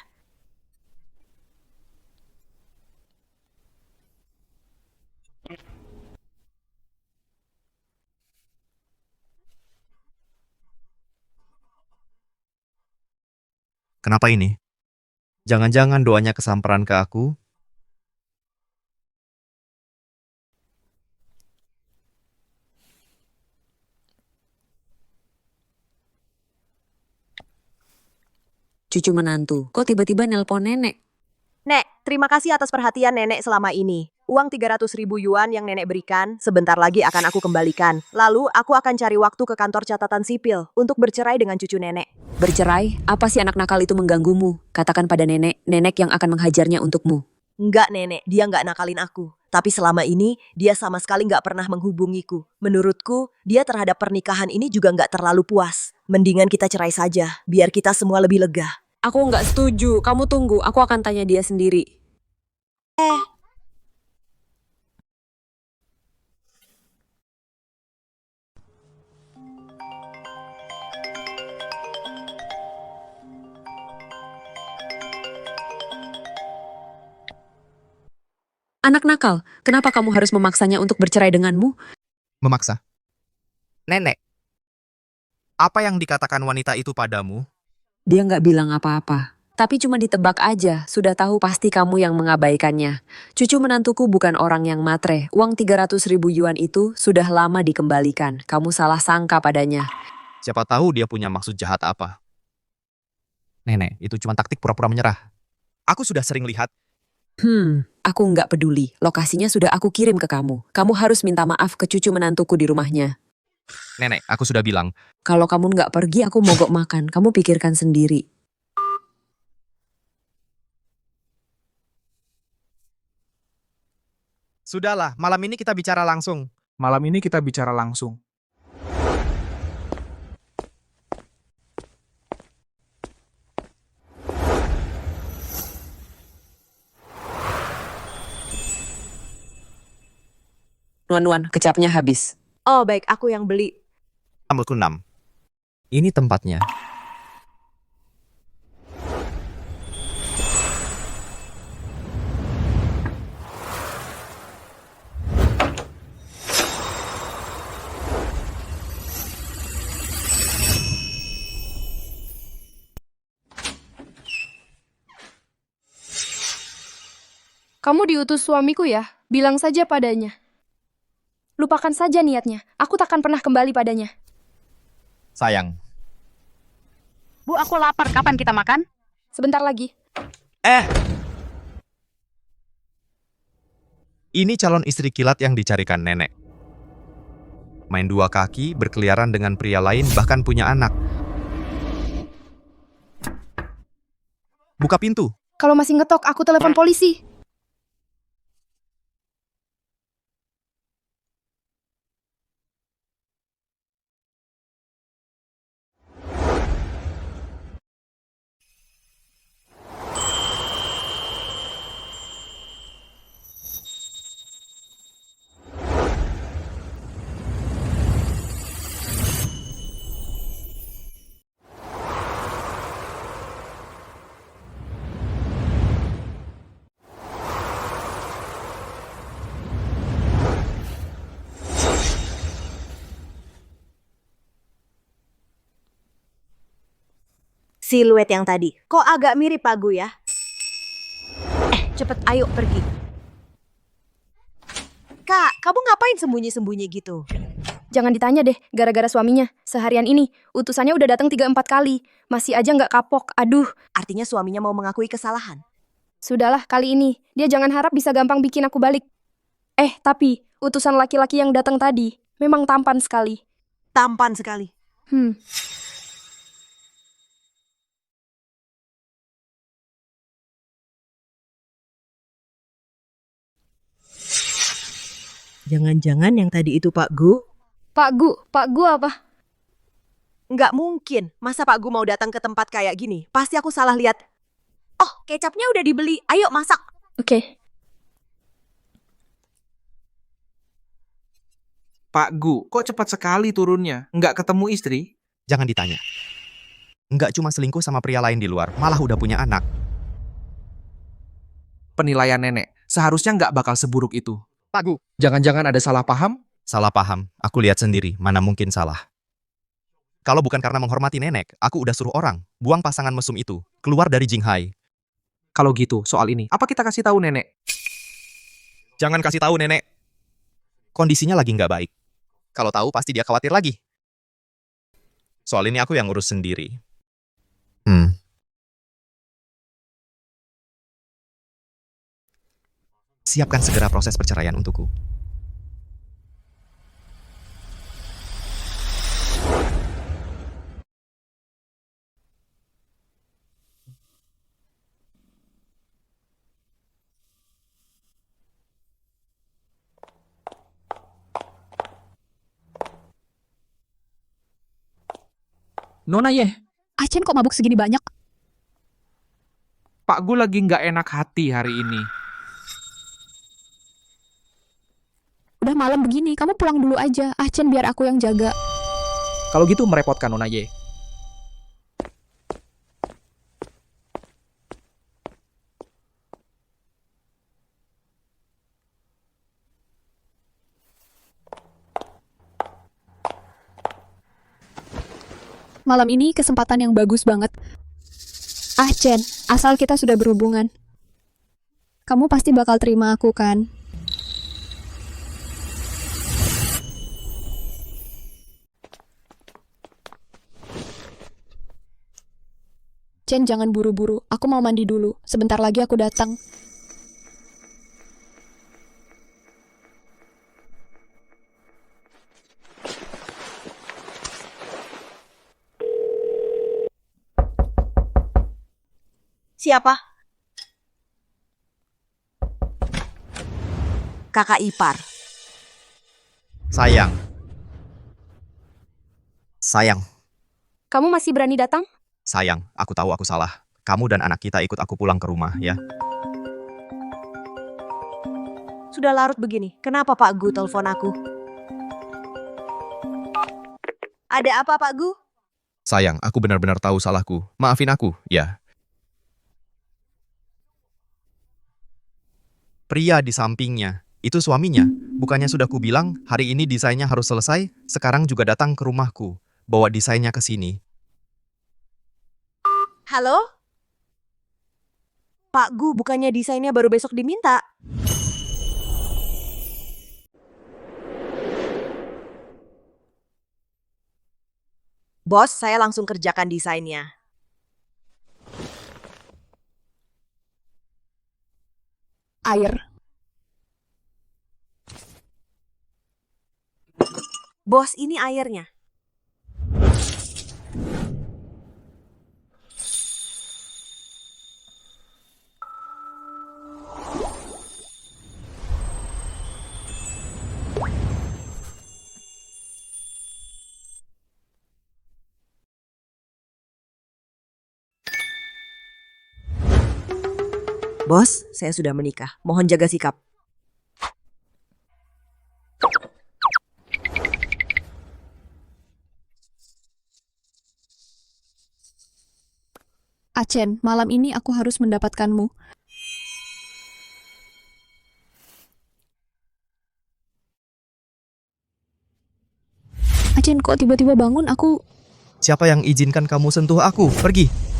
Kenapa ini? Jangan-jangan doanya kesamperan ke aku? Cucu menantu, kok tiba-tiba nelpon nenek? Nek, terima kasih atas perhatian nenek selama ini. Uang 300.000 yuan yang nenek berikan, sebentar lagi akan aku kembalikan. Lalu, aku akan cari waktu ke kantor catatan sipil untuk bercerai dengan cucu nenek. Bercerai? Apa sih anak nakal itu mengganggumu? Katakan pada nenek, nenek yang akan menghajarnya untukmu. Enggak nenek, dia nggak nakalin aku. Tapi selama ini, dia sama sekali nggak pernah menghubungiku. Menurutku, dia terhadap pernikahan ini juga nggak terlalu puas. Mendingan kita cerai saja, biar kita semua lebih lega. Aku nggak setuju, kamu tunggu, aku akan tanya dia sendiri. Anak nakal, kenapa kamu harus memaksanya untuk bercerai denganmu? Memaksa. Nenek, apa yang dikatakan wanita itu padamu? Dia nggak bilang apa-apa. Tapi cuma ditebak aja, sudah tahu pasti kamu yang mengabaikannya. Cucu menantuku bukan orang yang matre. Uang 300.000 yuan itu sudah lama dikembalikan. Kamu salah sangka padanya. Siapa tahu dia punya maksud jahat apa. Nenek, itu cuma taktik pura-pura menyerah. Aku sudah sering lihat. Aku nggak peduli. Lokasinya sudah aku kirim ke kamu. Kamu harus minta maaf ke cucu menantuku di rumahnya. Nenek, aku sudah bilang. Kalau kamu nggak pergi, aku mogok makan. Kamu pikirkan sendiri. Sudahlah, malam ini kita bicara langsung. Malam ini kita bicara langsung. Nuan-nuan, kecapnya habis. Oh baik, aku yang beli. Rambutku 6. Ini tempatnya. Kamu diutus suamiku ya? Bilang saja padanya. Lupakan saja niatnya. Aku takkan pernah kembali padanya. Sayang. Bu, aku lapar. Kapan kita makan? Sebentar lagi. Ini calon istri kilat yang dicarikan nenek. Main dua kaki, berkeliaran dengan pria lain, bahkan punya anak. Buka pintu. Kalau masih ngetok, aku telepon polisi. Siluet yang tadi. Kok agak mirip Pak Gu ya? Cepet ayo pergi. Kak, kamu ngapain sembunyi-sembunyi gitu? Jangan ditanya deh, gara-gara suaminya. Seharian ini, utusannya udah datang 3-4 kali. Masih aja nggak kapok, aduh. Artinya suaminya mau mengakui kesalahan. Sudahlah, kali ini. Dia jangan harap bisa gampang bikin aku balik. Tapi, utusan laki-laki yang datang tadi, memang tampan sekali. Tampan sekali. Jangan-jangan yang tadi itu Pak Gu? Pak Gu apa? Nggak mungkin. Masa Pak Gu mau datang ke tempat kayak gini? Pasti aku salah lihat. Oh, kecapnya udah dibeli. Ayo masak. Oke. Pak Gu, kok cepat sekali turunnya? Nggak ketemu istri? Jangan ditanya. Nggak cuma selingkuh sama pria lain di luar, malah udah punya anak. Penilaian nenek, seharusnya nggak bakal seburuk itu. Pak Gu. Jangan-jangan ada salah paham? Salah paham. Aku lihat sendiri, mana mungkin salah. Kalau bukan karena menghormati nenek, aku udah suruh orang buang pasangan mesum itu keluar dari Jinghai. Kalau gitu, soal ini, apa kita kasih tahu nenek? Jangan kasih tahu nenek. Kondisinya lagi nggak baik. Kalau tahu pasti dia khawatir lagi. Soal ini aku yang ngurus sendiri. Siapkan segera proses perceraian untukku. Nona Ye, Achen kok mabuk segini banyak? Pak Gu lagi nggak enak hati hari ini. Udah malam begini, kamu pulang dulu aja. Achen biar aku yang jaga. Kalau gitu merepotkan Nona Ye. Malam ini kesempatan yang bagus banget. Ah, Chen, asal kita sudah berhubungan. Kamu pasti bakal terima aku, kan? Chen, jangan buru-buru. Aku mau mandi dulu. Sebentar lagi aku datang. Siapa? Kakak ipar. Sayang. Sayang, Kamu masih berani datang? sayang, aku tahu aku salah. Kamu dan anak kita ikut aku pulang ke rumah, ya. Sudah larut begini, kenapa Pak Gu telepon aku? Ada apa Pak Gu? Sayang, aku benar-benar tahu salahku. Maafin aku, ya. Pria di sampingnya, itu suaminya. Bukannya sudah kubilang, hari ini desainnya harus selesai, sekarang juga datang ke rumahku. Bawa desainnya ke sini. Halo? Pak Gu, bukannya desainnya baru besok diminta? Bos, saya langsung kerjakan desainnya. Air. Bos, ini airnya. Bos, saya sudah menikah. Mohon jaga sikap. Achen, malam ini aku harus mendapatkanmu. Achen, kok tiba-tiba bangun? Aku... Siapa yang izinkan kamu sentuh aku? Pergi!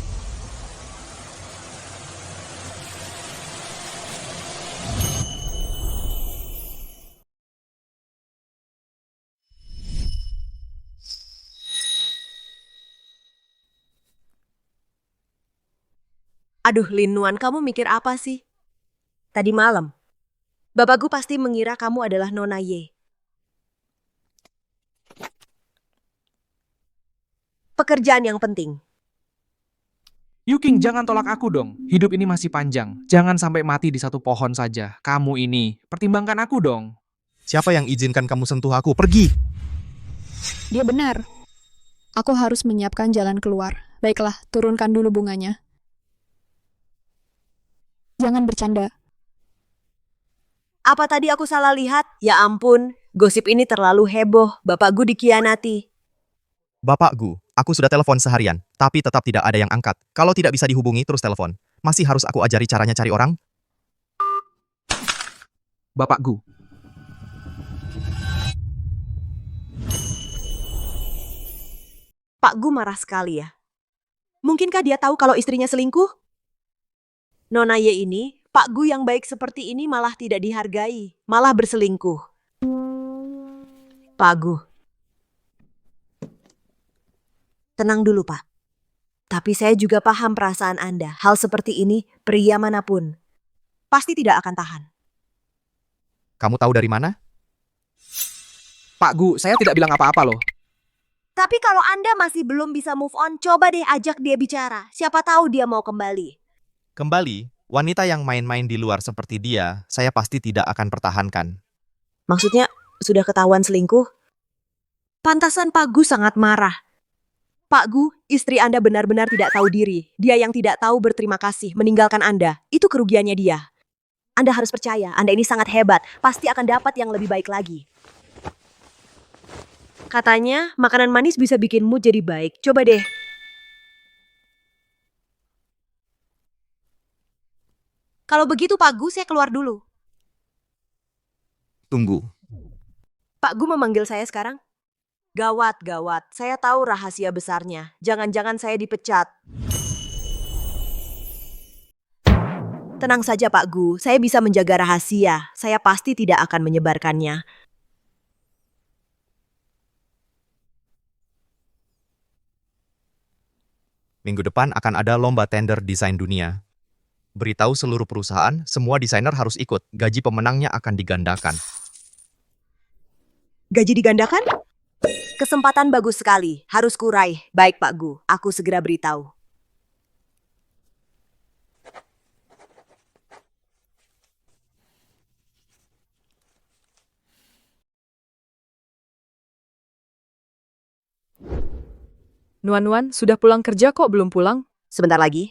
Aduh, Linuan, kamu mikir apa sih? Tadi malam, Bapakku pasti mengira kamu adalah Nona Ye. Pekerjaan yang penting. Yuking, jangan tolak aku dong. Hidup ini masih panjang. Jangan sampai mati di satu pohon saja. Kamu ini, pertimbangkan aku dong. Siapa yang izinkan kamu sentuh aku? Pergi! Dia benar. Aku harus menyiapkan jalan keluar. Baiklah, turunkan dulu bunganya. Jangan bercanda. Apa tadi aku salah lihat? Ya ampun, gosip ini terlalu heboh. Bapakku dikhianati. Bapak Gu, aku sudah telepon seharian, tapi tetap tidak ada yang angkat. Kalau tidak bisa dihubungi, terus telepon. Masih harus aku ajari caranya cari orang? Bapak Gu. Pak Gu marah sekali ya. Mungkinkah dia tahu kalau istrinya selingkuh? Nona Ye ini, Pak Gu yang baik seperti ini malah tidak dihargai, malah berselingkuh. Pak Gu. Tenang dulu, Pak. Tapi saya juga paham perasaan Anda. Hal seperti ini, pria manapun pasti tidak akan tahan. Kamu tahu dari mana? Pak Gu, saya tidak bilang apa-apa loh. Tapi kalau Anda masih belum bisa move on, coba deh ajak dia bicara. Siapa tahu dia mau kembali. Kembali, wanita yang main-main di luar seperti dia, saya pasti tidak akan pertahankan. Maksudnya, sudah ketahuan selingkuh? Pantasan Pak Gu sangat marah. Pak Gu, istri Anda benar-benar tidak tahu diri. Dia yang tidak tahu berterima kasih, meninggalkan Anda. Itu kerugiannya dia. Anda harus percaya, Anda ini sangat hebat. Pasti akan dapat yang lebih baik lagi. Katanya, makanan manis bisa bikin mood jadi baik. Coba deh. Kalau begitu Pak Gu, saya keluar dulu. Tunggu. Pak Gu memanggil saya sekarang? Gawat, gawat. Saya tahu rahasia besarnya. Jangan-jangan saya dipecat. Tenang saja Pak Gu, saya bisa menjaga rahasia. Saya pasti tidak akan menyebarkannya. Minggu depan akan ada lomba tender desain dunia. Beritahu seluruh perusahaan, semua desainer harus ikut. Gaji pemenangnya akan digandakan. Gaji digandakan? Kesempatan bagus sekali, harus kurai. Baik Pak Gu, aku segera beritahu. Nuan, sudah pulang kerja kok belum pulang? Sebentar lagi.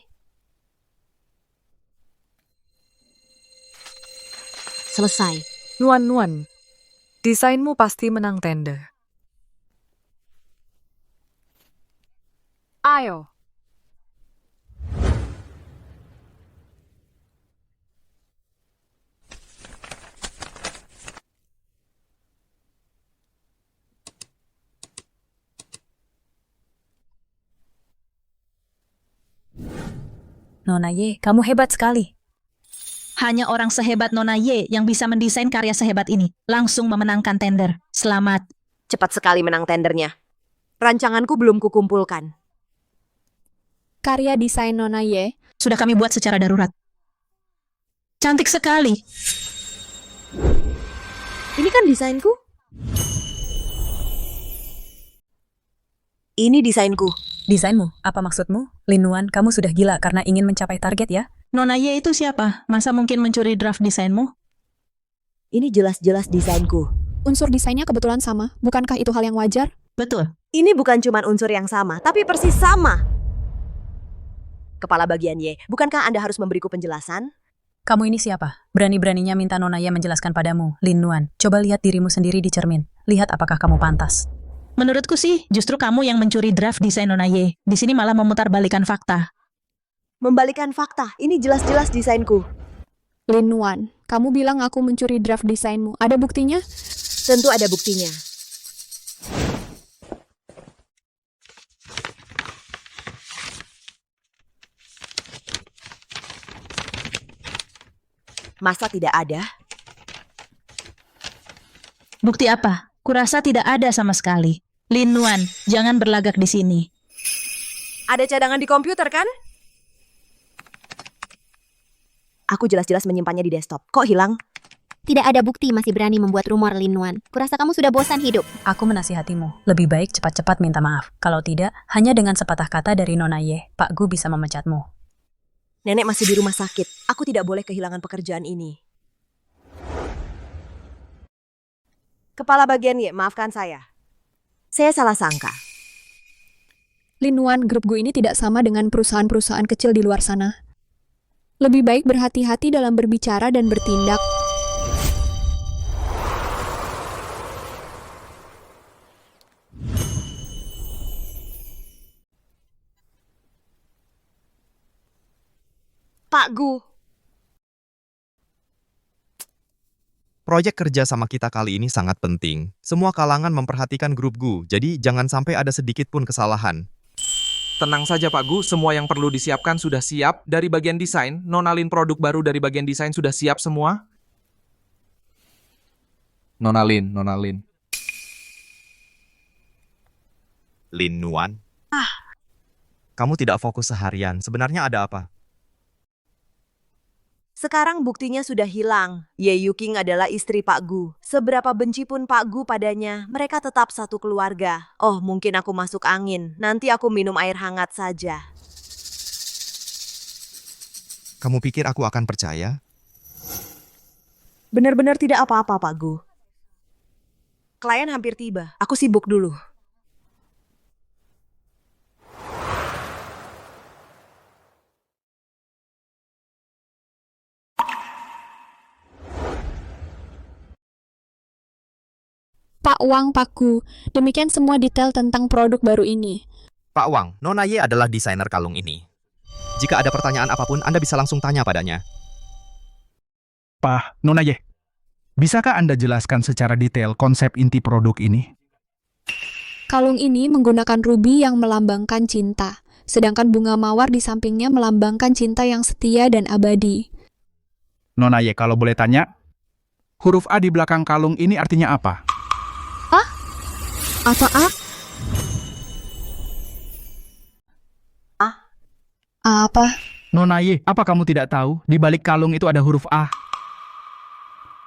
Selesai. Nuan, desainmu pasti menang tender. Ayo. Nona Ye, kamu hebat sekali. Hanya orang sehebat Nona Ye yang bisa mendesain karya sehebat ini. Langsung memenangkan tender. Selamat. Cepat sekali menang tendernya. Rancanganku belum kukumpulkan. Karya desain Nona Ye sudah kami buat secara darurat. Cantik sekali. Ini kan desainku. Ini desainku. Desainmu? Apa maksudmu? Lin Nuan, kamu sudah gila karena ingin mencapai target ya? Nona Ye itu siapa? Masa mungkin mencuri draft desainmu? Ini jelas-jelas desainku. Unsur desainnya kebetulan sama. Bukankah itu hal yang wajar? Betul. Ini bukan cuma unsur yang sama, tapi persis sama. Kepala bagian Y, bukankah Anda harus memberiku penjelasan? Kamu ini siapa? Berani-beraninya minta Nona Ye menjelaskan padamu, Lin Nuan. Coba lihat dirimu sendiri di cermin. Lihat apakah kamu pantas. Menurutku sih, justru kamu yang mencuri draft desain Nona Ye. Di sini malah memutarbalikkan fakta. Membalikan fakta, ini jelas-jelas desainku. Lin Nuan, kamu bilang aku mencuri draft desainmu. Ada buktinya? Tentu ada buktinya. Masa tidak ada? Bukti apa? Kurasa tidak ada sama sekali. Lin Nuan, jangan berlagak di sini. Ada cadangan di komputer kan? Aku jelas-jelas menyimpannya di desktop. Kok hilang? Tidak ada bukti masih berani membuat rumor, Lin Nuan. Kurasa kamu sudah bosan hidup. Aku menasihatimu. Lebih baik cepat-cepat minta maaf. Kalau tidak, hanya dengan sepatah kata dari Nona Ye, Pak Gu bisa memecatmu. Nenek masih di rumah sakit. Aku tidak boleh kehilangan pekerjaan ini. Kepala bagian Y, maafkan saya. Saya salah sangka. Lin Nuan, grup Gu ini tidak sama dengan perusahaan-perusahaan kecil di luar sana. Lebih baik berhati-hati dalam berbicara dan bertindak. Pak Gu. Proyek kerja sama kita kali ini sangat penting. Semua kalangan memperhatikan grup Gu, jadi jangan sampai ada sedikit pun kesalahan. Tenang saja Pak Gu, semua yang perlu disiapkan sudah siap. Dari bagian desain, Nona Lin produk baru dari bagian desain sudah siap semua? Nona Lin. Lin Nuan? Kamu tidak fokus seharian, sebenarnya ada apa? Sekarang buktinya sudah hilang. Ye Yuking adalah istri Pak Gu. Seberapa benci pun Pak Gu padanya, mereka tetap satu keluarga. Oh, mungkin aku masuk angin. Nanti aku minum air hangat saja. Kamu pikir aku akan percaya? Benar-benar tidak apa-apa, Pak Gu. Klien hampir tiba. Aku sibuk dulu. Pak Wang, Pak Gu, demikian semua detail tentang produk baru ini. Pak Wang, Nona Ye adalah desainer kalung ini. Jika ada pertanyaan apapun, Anda bisa langsung tanya padanya. Pak, Nona Ye, bisakah Anda jelaskan secara detail konsep inti produk ini? Kalung ini menggunakan ruby yang melambangkan cinta, sedangkan bunga mawar di sampingnya melambangkan cinta yang setia dan abadi. Nona Ye, kalau boleh tanya, huruf A di belakang kalung ini artinya apa? Apa A? Apa? Nona Ye, apa kamu tidak tahu? Di balik kalung itu ada huruf A.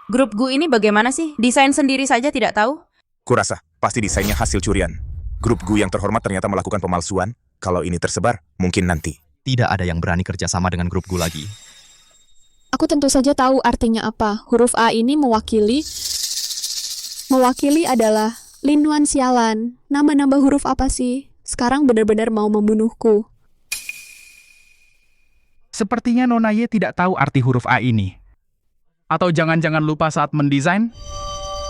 Grup Gu ini bagaimana sih? Desain sendiri saja tidak tahu? Kurasa, pasti desainnya hasil curian. Grup Gu yang terhormat ternyata melakukan pemalsuan. Kalau ini tersebar, mungkin nanti. Tidak ada yang berani kerja sama dengan grup Gu lagi. Aku tentu saja tahu artinya apa. Huruf A ini mewakili adalah Lin Nuan sialan. Nambah-nambah huruf apa sih? Sekarang benar-benar mau membunuhku. Sepertinya Nona Ye tidak tahu arti huruf A ini. Atau jangan-jangan lupa saat mendesain?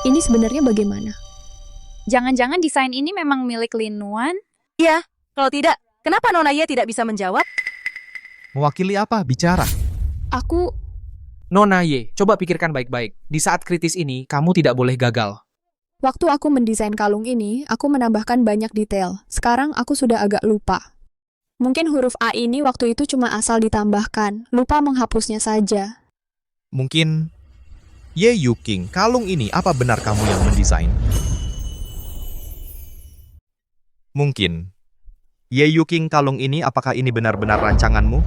Ini sebenarnya bagaimana? Jangan-jangan desain ini memang milik Lin Nuan? Iya, kalau tidak, kenapa Nona Ye tidak bisa menjawab? Mewakili apa? Bicara. Aku... Nona Ye, coba pikirkan baik-baik. Di saat kritis ini, kamu tidak boleh gagal. Waktu aku mendesain kalung ini, aku menambahkan banyak detail. Sekarang aku sudah agak lupa. Mungkin huruf A ini waktu itu cuma asal ditambahkan, lupa menghapusnya saja. Mungkin... Ye Yuking, kalung ini apa benar kamu yang mendesain? Mungkin. Ye Yuking, kalung ini apakah ini benar-benar rancanganmu?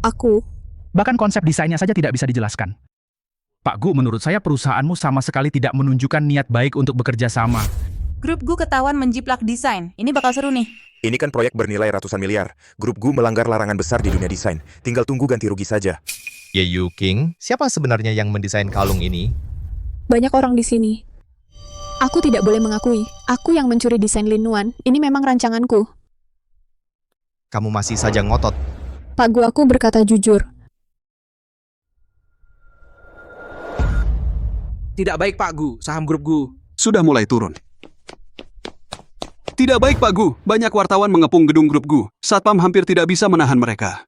Aku. Bahkan konsep desainnya saja tidak bisa dijelaskan. Pak Gu, menurut saya perusahaanmu sama sekali tidak menunjukkan niat baik untuk bekerja sama. Grup Gu ketahuan menjiplak desain. Ini bakal seru nih. Ini kan proyek bernilai ratusan miliar. Grup Gu melanggar larangan besar di dunia desain. Tinggal tunggu ganti rugi saja. Ye Yuking, siapa sebenarnya yang mendesain kalung ini? Banyak orang di sini. Aku tidak boleh mengakui. Aku yang mencuri desain Lin Nuan. Ini memang rancanganku. Kamu masih saja ngotot. Pak Gu, aku berkata jujur. Tidak baik Pak Gu, saham Grup Gu. Sudah mulai turun. Tidak baik Pak Gu, banyak wartawan mengepung gedung Grup Gu. Satpam hampir tidak bisa menahan mereka.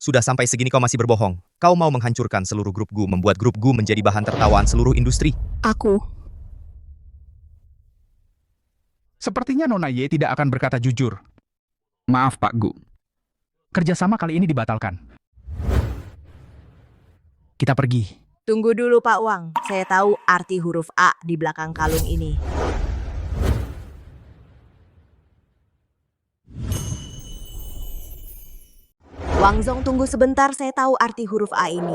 Sudah sampai segini kau masih berbohong. Kau mau menghancurkan seluruh grup Gu, membuat grup Gu menjadi bahan tertawaan seluruh industri. Aku. Sepertinya Nona Ye tidak akan berkata jujur. Maaf Pak Gu. Kerjasama kali ini dibatalkan. Kita pergi. Tunggu dulu Pak Wang, saya tahu arti huruf A di belakang kalung ini. Wang Zong, tunggu sebentar, saya tahu arti huruf A ini.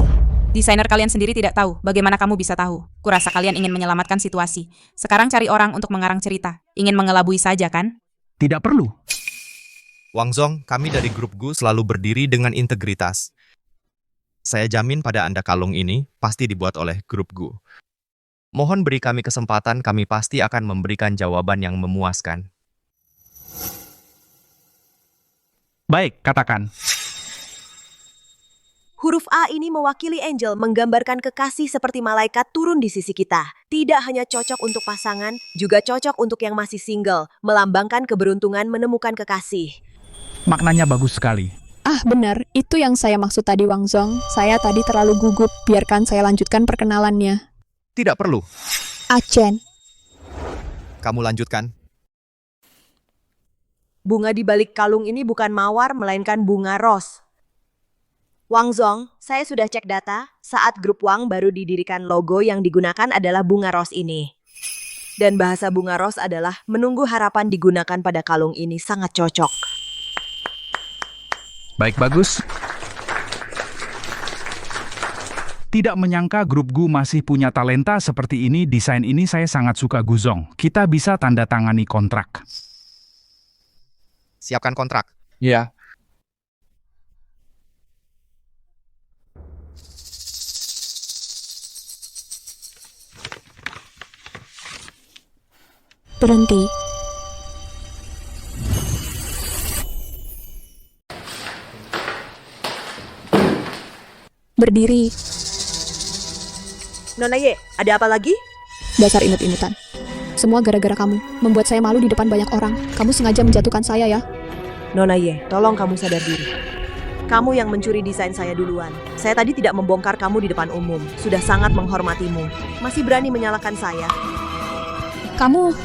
Desainer kalian sendiri tidak tahu. Bagaimana kamu bisa tahu? Kurasa kalian ingin menyelamatkan situasi. Sekarang cari orang untuk mengarang cerita. Ingin mengelabui saja kan? Tidak perlu. Wang Zong, kami dari grup Gu selalu berdiri dengan integritas. Saya jamin pada Anda kalung ini pasti dibuat oleh grup Gu. Mohon beri kami kesempatan, kami pasti akan memberikan jawaban yang memuaskan. Baik, katakan. Huruf A ini mewakili Angel, menggambarkan kekasih seperti malaikat turun di sisi kita. Tidak hanya cocok untuk pasangan, juga cocok untuk yang masih single, melambangkan keberuntungan menemukan kekasih. Maknanya bagus sekali. Ah, benar. Itu yang saya maksud tadi, Wang Zong. Saya tadi terlalu gugup. Biarkan saya lanjutkan perkenalannya. Tidak perlu. Chen. Kamu lanjutkan. Bunga di balik kalung ini bukan mawar, melainkan bunga ros. Wang Zong, saya sudah cek data. Saat grup Wang baru didirikan, logo yang digunakan adalah bunga ros ini. Dan bahasa bunga ros adalah menunggu harapan digunakan pada kalung ini sangat cocok. Baik, bagus. Tidak menyangka grup Gu masih punya talenta seperti ini. Desain ini saya sangat suka, Guzong. Kita bisa tanda tangani kontrak. Siapkan kontrak. Ya. Berhenti. Berdiri. Nona Ye, ada apa lagi? Dasar imut-imutan. Semua gara-gara kamu. Membuat saya malu di depan banyak orang. Kamu sengaja menjatuhkan saya ya. Nona Ye, tolong kamu sadar diri. Kamu yang mencuri desain saya duluan. Saya tadi tidak membongkar kamu di depan umum. Sudah sangat menghormatimu. Masih berani menyalahkan saya. Kamu...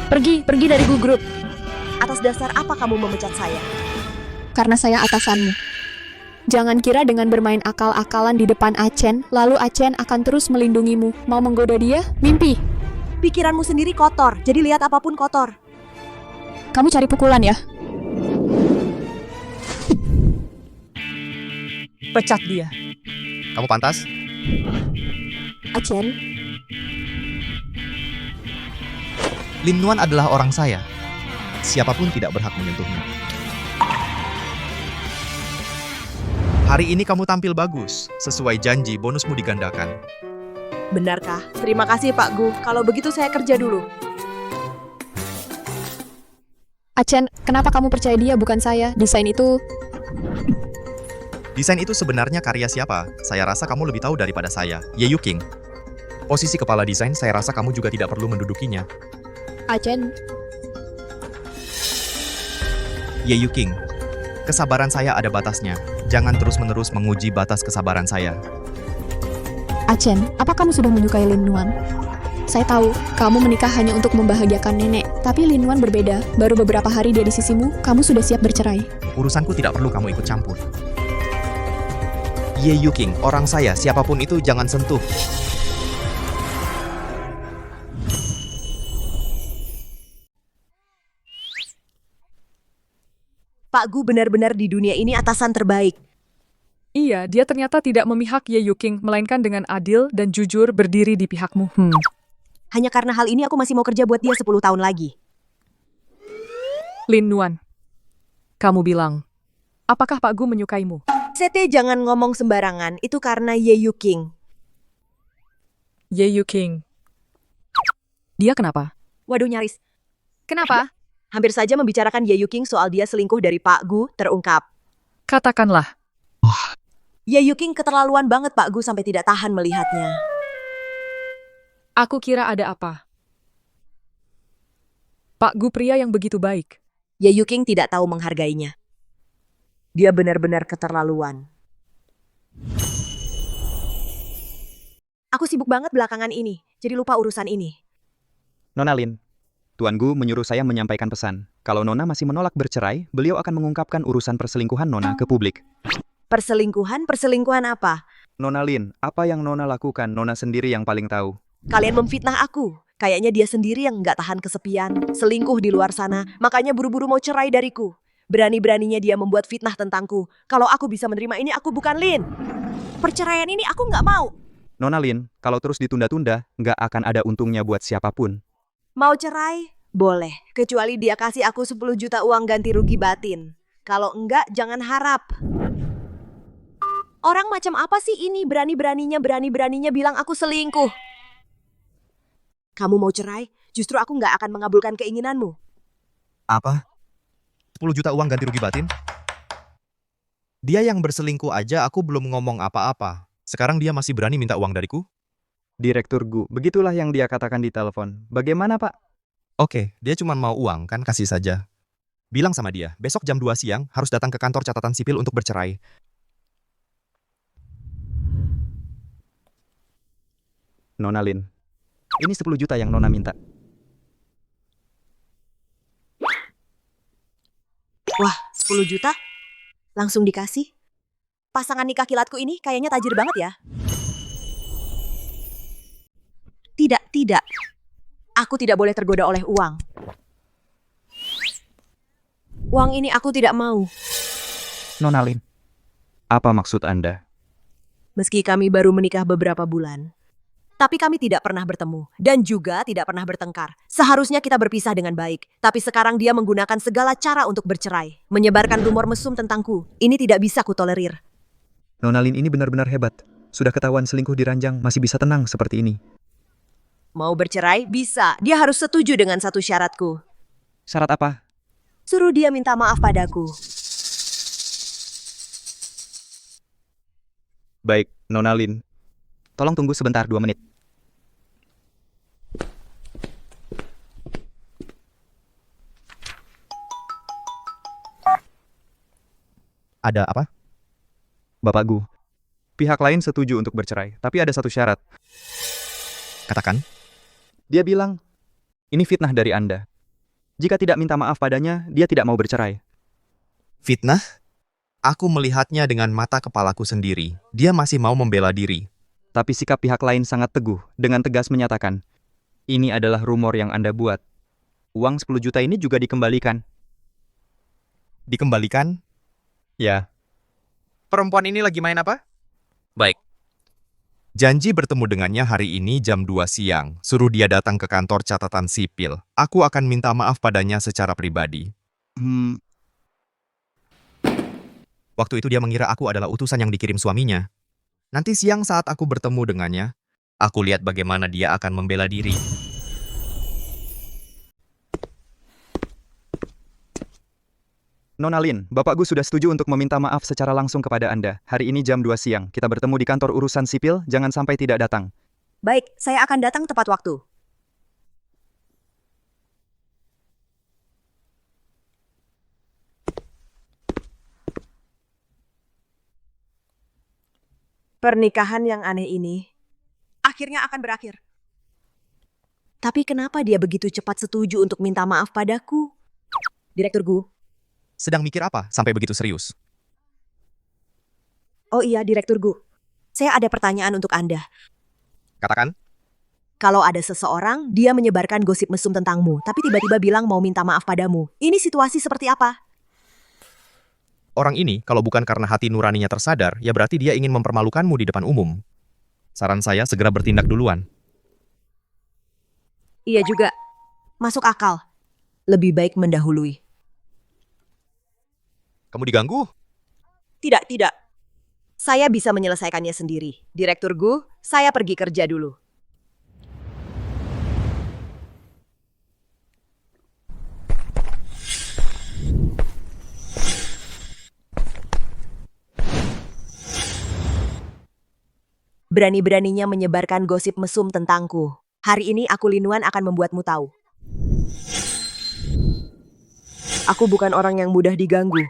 Pergi dari Gu Group. Atas dasar apa kamu memecat saya? karena saya atasanmu. Jangan kira dengan bermain akal-akalan di depan Achen, lalu Achen akan terus melindungimu. Mau menggoda dia? Mimpi. Pikiranmu sendiri kotor, jadi lihat apapun kotor. Kamu cari pukulan ya? Pecat dia. Kamu pantas? Achen, Lin Nuan adalah orang saya. Siapapun tidak berhak menyentuhnya. Hari ini kamu tampil bagus. Sesuai janji, bonusmu digandakan. Benarkah? Terima kasih Pak Gu. Kalau begitu saya kerja dulu. Achen, kenapa kamu percaya dia bukan saya? Desain itu... Desain itu sebenarnya karya siapa? Saya rasa kamu lebih tahu daripada saya. Ye Yuking. Posisi kepala desain, saya rasa kamu juga tidak perlu mendudukinya. Achen, Ye Yuking. Kesabaran saya ada batasnya. Jangan terus-menerus menguji batas kesabaran saya. Achen, apa kamu sudah menyukai Lin Nuan? Saya tahu, kamu menikah hanya untuk membahagiakan nenek. Tapi Lin Nuan berbeda. Baru beberapa hari dia di sisimu, kamu sudah siap bercerai. Urusanku tidak perlu kamu ikut campur. Ye Yuking, orang saya, siapapun itu jangan sentuh. Pak Gu benar-benar di dunia ini atasan terbaik. Iya, dia ternyata tidak memihak Ye Yuking, melainkan dengan adil dan jujur berdiri di pihakmu. Hanya karena hal ini aku masih mau kerja buat dia 10 tahun lagi. Lin Nuan, kamu bilang, apakah Pak Gu menyukaimu? Sete jangan ngomong sembarangan, itu karena Ye Yuking. Ye Yuking. Dia kenapa? Waduh nyaris. Kenapa? Hampir saja membicarakan Ye Yuking soal dia selingkuh dari Pak Gu terungkap. Katakanlah. Ye Yuking keterlaluan banget Pak Gu sampai tidak tahan melihatnya. Aku kira ada apa. Pak Gu pria yang begitu baik. Ye Yuking tidak tahu menghargainya. Dia benar-benar keterlaluan. Aku sibuk banget belakangan ini, jadi lupa urusan ini. Nona Lin, Tuan Gu menyuruh saya menyampaikan pesan. Kalau Nona masih menolak bercerai, beliau akan mengungkapkan urusan perselingkuhan Nona ke publik. Perselingkuhan? Perselingkuhan apa? Nona Lin, apa yang Nona lakukan? Nona sendiri yang paling tahu. Kalian memfitnah aku. Kayaknya dia sendiri yang nggak tahan kesepian, selingkuh di luar sana, makanya buru-buru mau cerai dariku. Berani-beraninya dia membuat fitnah tentangku. Kalau aku bisa menerima ini, aku bukan Lin. Perceraian ini aku nggak mau. Nona Lin, kalau terus ditunda-tunda, nggak akan ada untungnya buat siapapun. Mau cerai? Boleh, kecuali dia kasih aku 10 juta uang ganti rugi batin. Kalau enggak, jangan harap. Orang macam apa sih ini berani-beraninya bilang aku selingkuh? Kamu mau cerai? Justru aku nggak akan mengabulkan keinginanmu. Apa? 10 juta uang ganti rugi batin? Dia yang berselingkuh aja aku belum ngomong apa-apa. Sekarang dia masih berani minta uang dariku? Direktur Gu, begitulah yang dia katakan di telepon. Bagaimana, Pak? Oke, dia cuma mau uang, kan kasih saja. Bilang sama dia, besok jam 2 siang harus datang ke kantor catatan sipil untuk bercerai. Nona Lin, ini 10 juta yang Nona minta. Wah, 10 juta? Langsung dikasih? Pasangan nikah kilatku ini kayaknya tajir banget ya. Tidak. Aku tidak boleh tergoda oleh uang. Uang ini aku tidak mau. Nona Lin, apa maksud Anda? Meski kami baru menikah beberapa bulan, tapi kami tidak pernah bertemu dan juga tidak pernah bertengkar. Seharusnya kita berpisah dengan baik, tapi sekarang dia menggunakan segala cara untuk bercerai, menyebarkan rumor mesum tentangku. Ini tidak bisa kutolerir. Nona Lin ini benar-benar hebat. Sudah ketahuan selingkuh di ranjang, masih bisa tenang seperti ini. Mau bercerai? Bisa. Dia harus setuju dengan satu syaratku. Syarat apa? Suruh dia minta maaf padaku. Baik, Nona Lin. Tolong tunggu sebentar 2 menit. Ada apa? Bapak Gu, pihak lain setuju untuk bercerai, tapi ada satu syarat. Katakan. Dia bilang, ini fitnah dari Anda. Jika tidak minta maaf padanya, dia tidak mau bercerai. Fitnah? Aku melihatnya dengan mata kepalaku sendiri. Dia masih mau membela diri. Tapi sikap pihak lain sangat teguh, dengan tegas menyatakan, ini adalah rumor yang Anda buat. Uang 10 juta ini juga dikembalikan. Dikembalikan? Ya. Perempuan ini lagi main apa? Baik. Janji bertemu dengannya hari ini jam 2 siang. Suruh dia datang ke kantor catatan sipil. Aku akan minta maaf padanya secara pribadi. Waktu itu dia mengira aku adalah utusan yang dikirim suaminya. Nanti siang saat aku bertemu dengannya, aku lihat bagaimana dia akan membela diri. Nona Lin, Bapak Gu sudah setuju untuk meminta maaf secara langsung kepada Anda. Hari ini jam 2 siang, kita bertemu di kantor urusan sipil, jangan sampai tidak datang. Baik, saya akan datang tepat waktu. Pernikahan yang aneh ini akhirnya akan berakhir. Tapi kenapa dia begitu cepat setuju untuk minta maaf padaku? Direktur Gu. Sedang mikir apa sampai begitu serius? Oh iya, Direktur Gu. Saya ada pertanyaan untuk Anda. Katakan. Kalau ada seseorang, dia menyebarkan gosip mesum tentangmu, tapi tiba-tiba bilang mau minta maaf padamu. Ini situasi seperti apa? Orang ini, kalau bukan karena hati nuraninya tersadar, ya berarti dia ingin mempermalukanmu di depan umum. Saran saya segera bertindak duluan. Iya juga. Masuk akal. Lebih baik mendahului. Kamu diganggu? Tidak. Saya bisa menyelesaikannya sendiri. Direktur Gu, saya pergi kerja dulu. Berani-beraninya menyebarkan gosip mesum tentangku. Hari ini aku Lin Nuan akan membuatmu tahu. Aku bukan orang yang mudah diganggu.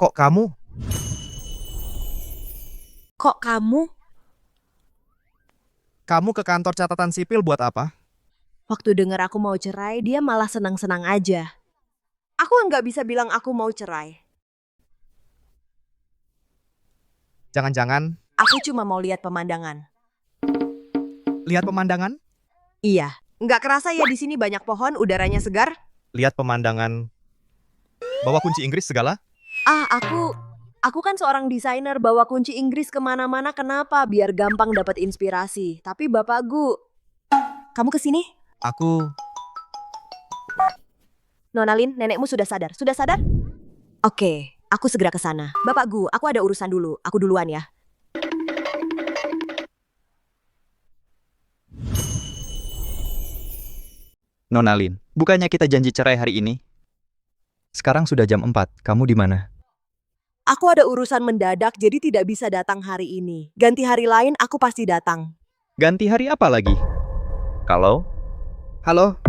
Kok kamu? Kok kamu? Kamu ke kantor catatan sipil buat apa? Waktu dengar aku mau cerai, dia malah senang-senang aja. Aku nggak bisa bilang aku mau cerai. Jangan-jangan... Aku cuma mau lihat pemandangan. Lihat pemandangan? Iya. Nggak kerasa ya di sini banyak pohon, udaranya segar? Lihat pemandangan... Bawa kunci Inggris segala? Aku kan seorang desainer, bawa kunci Inggris kemana-mana. Kenapa? Biar gampang dapat inspirasi. Tapi Bapak Gu, kamu kesini? Aku... Nona Lin, nenekmu sudah sadar. Sudah sadar? Oke, aku segera ke sana. Bapak Gu, aku ada urusan dulu. Aku duluan ya. Nona Lin, bukannya kita janji cerai hari ini? Sekarang sudah jam 4, kamu di mana? Aku ada urusan mendadak, jadi tidak bisa datang hari ini. Ganti hari lain, aku pasti datang. Ganti hari apa lagi? Halo? Halo?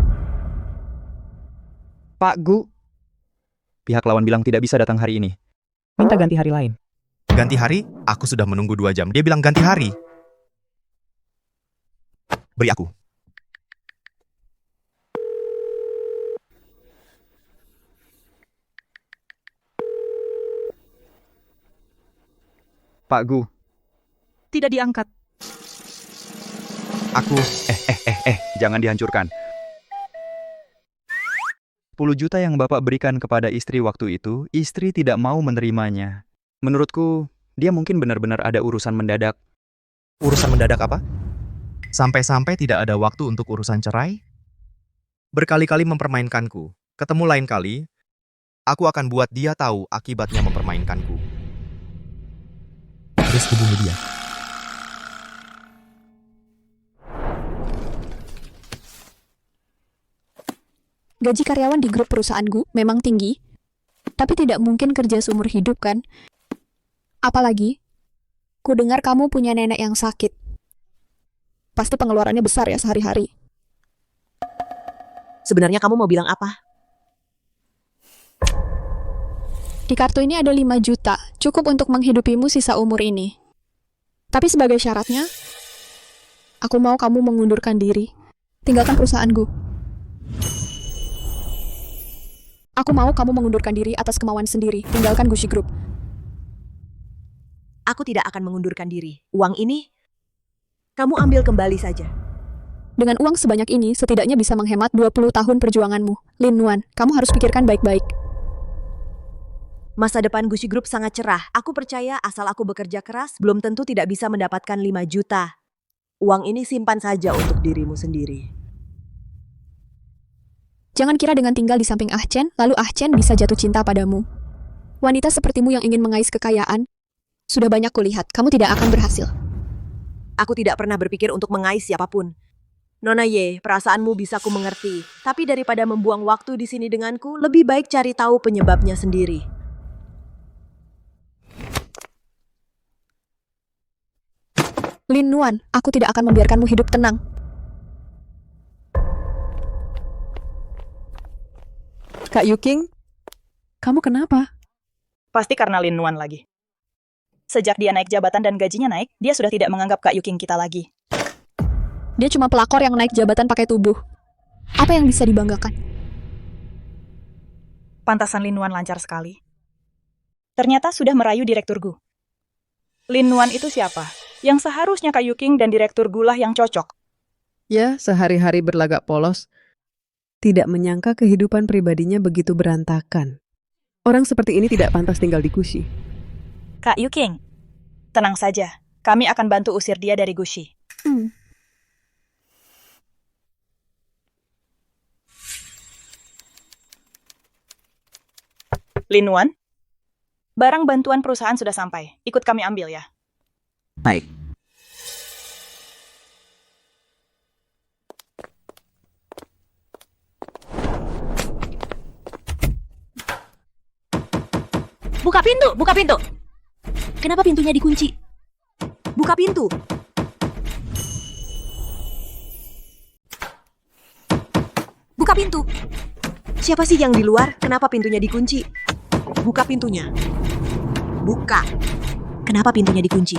Pak Gu. Pihak lawan bilang tidak bisa datang hari ini. Minta ganti hari lain. Ganti hari? Aku sudah menunggu 2 jam. Dia bilang ganti hari. Beri aku. Pak Gu. Tidak diangkat. Aku... jangan dihancurkan. 10 juta yang Bapak berikan kepada istri waktu itu, istri tidak mau menerimanya. Menurutku, dia mungkin benar-benar ada urusan mendadak. Urusan mendadak apa? Sampai-sampai tidak ada waktu untuk urusan cerai? Berkali-kali mempermainkanku. Ketemu lain kali, aku akan buat dia tahu akibatnya mempermainkanku. Terus hubungi dia. Gaji karyawan di grup perusahaanku memang tinggi, tapi tidak mungkin kerja seumur hidup kan? Apalagi, ku dengar kamu punya nenek yang sakit. Pasti pengeluarannya besar ya sehari-hari. Sebenarnya kamu mau bilang apa? Di kartu ini ada 5 juta, cukup untuk menghidupimu sisa umur ini. Tapi sebagai syaratnya, aku mau kamu mengundurkan diri. Tinggalkan perusahaanku. Aku mau kamu mengundurkan diri atas kemauan sendiri. Tinggalkan Gucci Group. Aku tidak akan mengundurkan diri. Uang ini, kamu ambil kembali saja. Dengan uang sebanyak ini, setidaknya bisa menghemat 20 tahun perjuanganmu. Lin Nuan, kamu harus pikirkan baik-baik. Masa depan Gucci Group sangat cerah. Aku percaya asal aku bekerja keras, belum tentu tidak bisa mendapatkan 5 juta. Uang ini simpan saja untuk dirimu sendiri. Jangan kira dengan tinggal di samping Ah Chen, lalu Ah Chen bisa jatuh cinta padamu. Wanita sepertimu yang ingin mengais kekayaan, sudah banyak kulihat, kamu tidak akan berhasil. Aku tidak pernah berpikir untuk mengais siapapun. Nona Ye, perasaanmu bisa ku mengerti. Tapi daripada membuang waktu di sini denganku, lebih baik cari tahu penyebabnya sendiri. Lin Nuan, aku tidak akan membiarkanmu hidup tenang. Kak Yuking, kamu kenapa? Pasti karena Lin Nuan lagi. Sejak dia naik jabatan dan gajinya naik, dia sudah tidak menganggap Kak Yuking kita lagi. Dia cuma pelakor yang naik jabatan pakai tubuh. Apa yang bisa dibanggakan? Pantasan Lin Nuan lancar sekali. Ternyata sudah merayu Direktur Gu. Lin Nuan itu siapa? Yang seharusnya Kak Yuking dan Direktur Gu lah yang cocok. Ya, sehari-hari berlagak polos. Tidak menyangka kehidupan pribadinya begitu berantakan. Orang seperti ini tidak pantas tinggal di Gucci. Kak Yuking, tenang saja. Kami akan bantu usir dia dari Gucci. Lin Nuan, barang bantuan perusahaan sudah sampai. Ikut kami ambil ya. Baik. Buka pintu, buka pintu. Kenapa pintunya dikunci? Buka pintu. Buka pintu. Siapa sih yang di luar? Kenapa pintunya dikunci? Buka pintunya. Buka. Kenapa pintunya dikunci?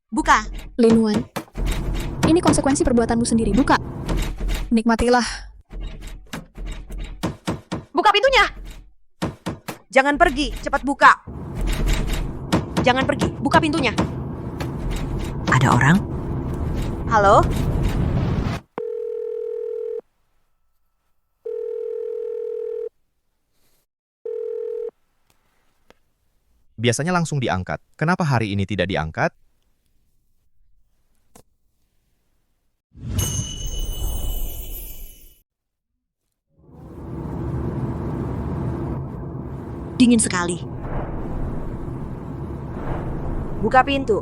Buka. Lin Nuan, ini konsekuensi perbuatanmu sendiri. Buka. Nikmatilah. Buka pintunya. Jangan pergi, cepat buka. Jangan pergi, buka pintunya. Ada orang? Halo? Biasanya langsung diangkat. Kenapa hari ini tidak diangkat? Dingin sekali. Buka pintu.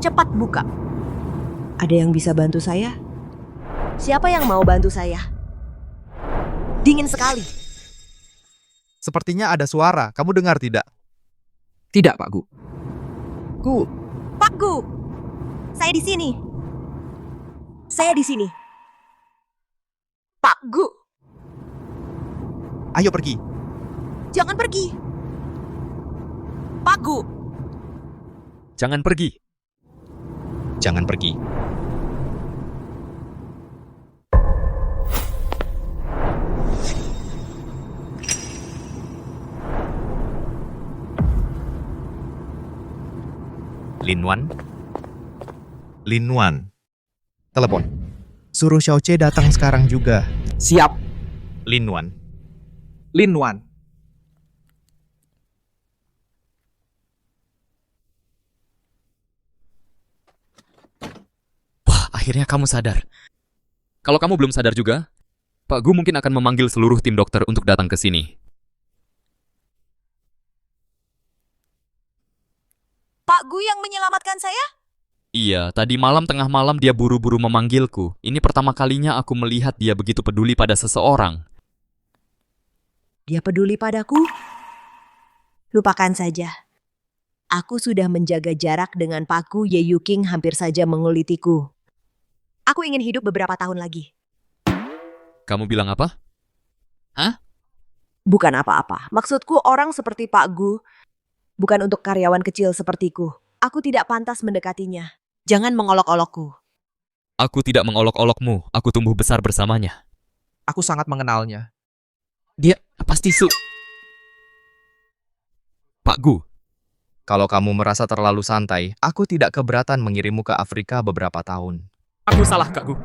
Cepat buka. Ada yang bisa bantu saya? Siapa yang mau bantu saya? Dingin sekali. Sepertinya ada suara. Kamu dengar tidak? Tidak, Pak Gu. Gu. Pak Gu. Saya di sini. Saya di sini. Pak Gu. Ayo pergi. Jangan pergi. Pak Gu. Jangan pergi. Jangan pergi. Lin Nuan. Lin Nuan. Telepon. Suruh Xiao Che datang sekarang juga. Siap. Lin Nuan. Lin Nuan. Akhirnya kamu sadar. Kalau kamu belum sadar juga, Pak Gu mungkin akan memanggil seluruh tim dokter untuk datang ke sini. Pak Gu yang menyelamatkan saya? Iya, tadi malam tengah malam dia buru-buru memanggilku. Ini pertama kalinya aku melihat dia begitu peduli pada seseorang. Dia peduli padaku? Lupakan saja. Aku sudah menjaga jarak dengan Pak Gu. Ye Yuking hampir saja mengulitiku. Aku ingin hidup beberapa tahun lagi. Kamu bilang apa? Hah? Bukan apa-apa. Maksudku orang seperti Pak Gu bukan untuk karyawan kecil sepertiku. Aku tidak pantas mendekatinya. Jangan mengolok-olokku. Aku tidak mengolok-olokmu, aku tumbuh besar bersamanya. Aku sangat mengenalnya. Dia pasti Pak Gu. Kalau kamu merasa terlalu santai, aku tidak keberatan mengirimmu ke Afrika beberapa tahun. Aku salah, Kak Gu.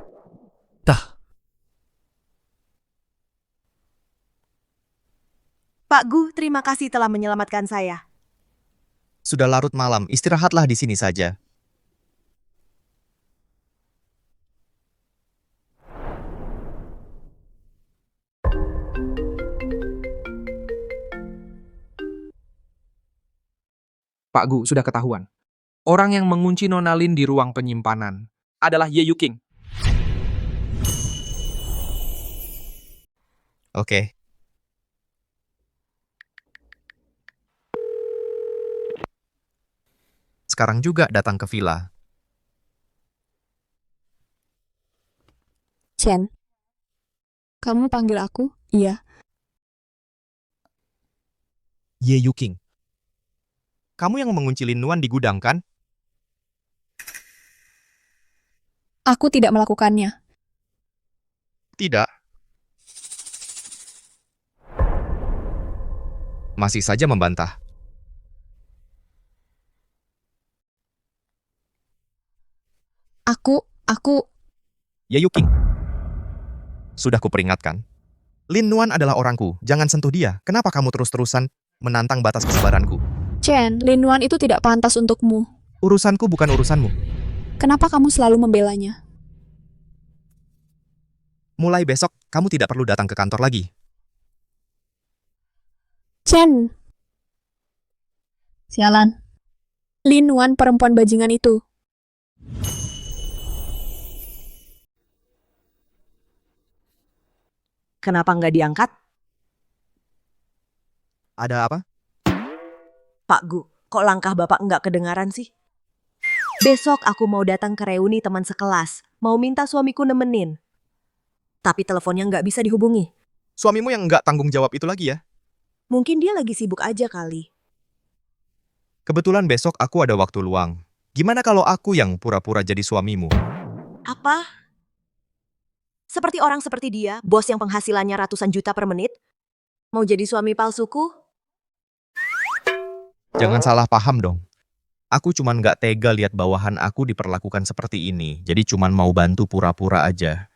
Pak Gu, terima kasih telah menyelamatkan saya. Sudah larut malam, istirahatlah di sini saja. Pak Gu, sudah ketahuan. Orang yang mengunci Nona Lin di ruang penyimpanan adalah Ye Yuking. Oke. Sekarang juga datang ke villa. Chen, kamu panggil aku? Iya. Ye Yuking. Kamu yang mengunci Lin Nuan di gudang, kan? Aku tidak melakukannya. Tidak. Masih saja membantah. Aku... Ye Yuking. Sudah kuperingatkan. Lin Nuan adalah orangku, jangan sentuh dia. Kenapa kamu terus-terusan menantang batas kesabaranku? Chen, Lin Nuan itu tidak pantas untukmu. Urusanku bukan urusanmu. Kenapa kamu selalu membelanya? Mulai besok, kamu tidak perlu datang ke kantor lagi. Chen. Sialan. Lin Nuan perempuan bajingan itu. Kenapa nggak diangkat? Ada apa? Pak Gu, kok langkah Bapak nggak kedengaran sih? Besok aku mau datang ke reuni teman sekelas. Mau minta suamiku nemenin. Tapi teleponnya nggak bisa dihubungi. Suamimu yang nggak tanggung jawab itu lagi ya? Mungkin dia lagi sibuk aja kali. Kebetulan besok aku ada waktu luang. Gimana kalau aku yang pura-pura jadi suamimu? Apa? Seperti orang seperti dia, bos yang penghasilannya ratusan juta per menit? Mau jadi suami palsuku? Jangan salah paham dong. Aku cuman nggak tega lihat bawahan aku diperlakukan seperti ini. Jadi cuman mau bantu pura-pura aja.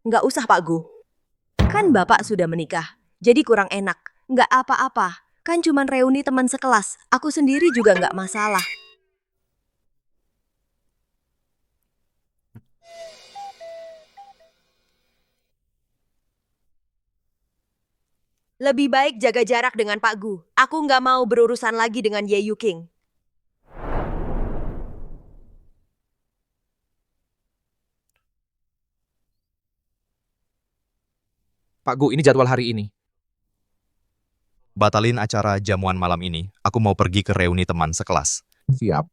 Nggak usah Pak Gu. Kan Bapak sudah menikah, jadi kurang enak. Nggak apa-apa, kan cuman reuni teman sekelas. Aku sendiri juga nggak masalah. Lebih baik jaga jarak dengan Pak Gu. Aku nggak mau berurusan lagi dengan Ye Yuking. Pak Gu, ini jadwal hari ini. Batalin acara jamuan malam ini. Aku mau pergi ke reuni teman sekelas. Siap.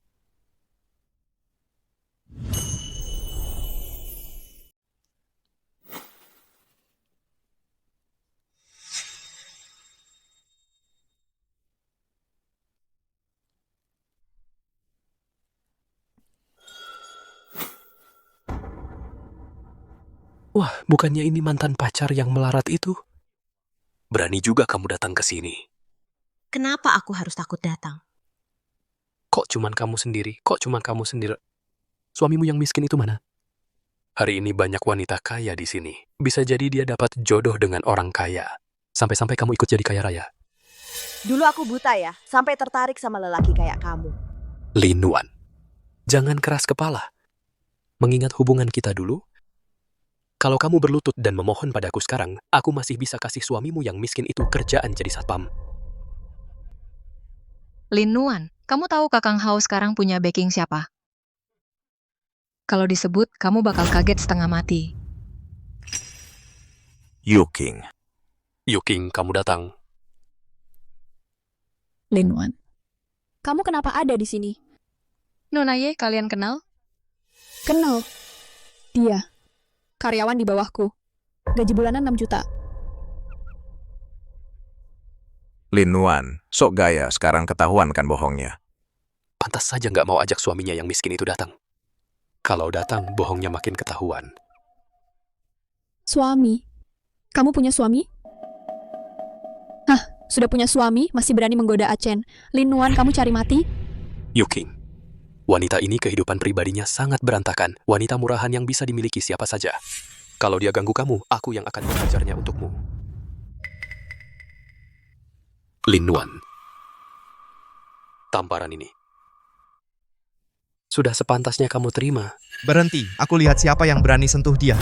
Wah, bukannya ini mantan pacar yang melarat itu? Berani juga kamu datang ke sini. Kenapa aku harus takut datang? Kok cuman kamu sendiri? Kok cuman kamu sendiri? Suamimu yang miskin itu mana? Hari ini banyak wanita kaya di sini. Bisa jadi dia dapat jodoh dengan orang kaya. Sampai-sampai kamu ikut jadi kaya raya. Dulu aku buta ya, sampai tertarik sama lelaki kayak kamu. Lin Nuan, jangan keras kepala. Mengingat hubungan kita dulu, kalau kamu berlutut dan memohon padaku sekarang, aku masih bisa kasih suamimu yang miskin itu kerjaan jadi satpam. Lin Nuan, kamu tahu Kakang Hao sekarang punya backing siapa? Kalau disebut, kamu bakal kaget setengah mati. Yuking. Yuking, kamu datang. Lin Nuan. Kamu kenapa ada di sini? Nona Ye, kalian kenal? Kenal. Dia. Karyawan di bawahku. Gaji bulanan 6 juta. Lin Nuan, sok gaya sekarang ketahuan kan bohongnya. Pantas saja nggak mau ajak suaminya yang miskin itu datang. Kalau datang, bohongnya makin ketahuan. Suami? Kamu punya suami? Hah, sudah punya suami, masih berani menggoda Achen. Lin Nuan, kamu cari mati? Yuking, wanita ini kehidupan pribadinya sangat berantakan. Wanita murahan yang bisa dimiliki siapa saja. Kalau dia ganggu kamu, aku yang akan mengajarnya untukmu. Lin Nuan. Tamparan ini sudah sepantasnya kamu terima. Berhenti, aku lihat siapa yang berani sentuh dia.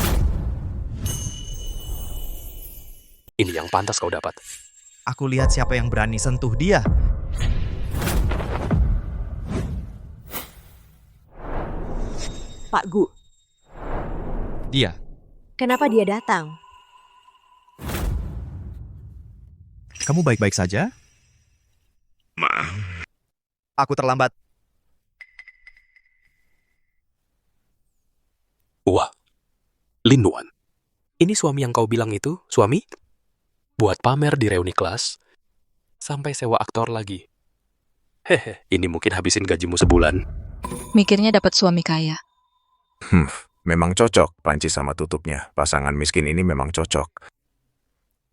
Ini yang pantas kau dapat. Aku lihat siapa yang berani sentuh dia. Pak Gu, Dia. kenapa dia datang? Kamu baik-baik saja? Aku terlambat. Wah, Lin Nuan. Ini suami yang kau bilang itu, suami? Buat pamer di reuni kelas, sampai sewa aktor lagi. Hehe, ini mungkin habisin gajimu sebulan. Mikirnya dapat suami kaya. Memang cocok panci sama tutupnya. Pasangan miskin ini memang cocok.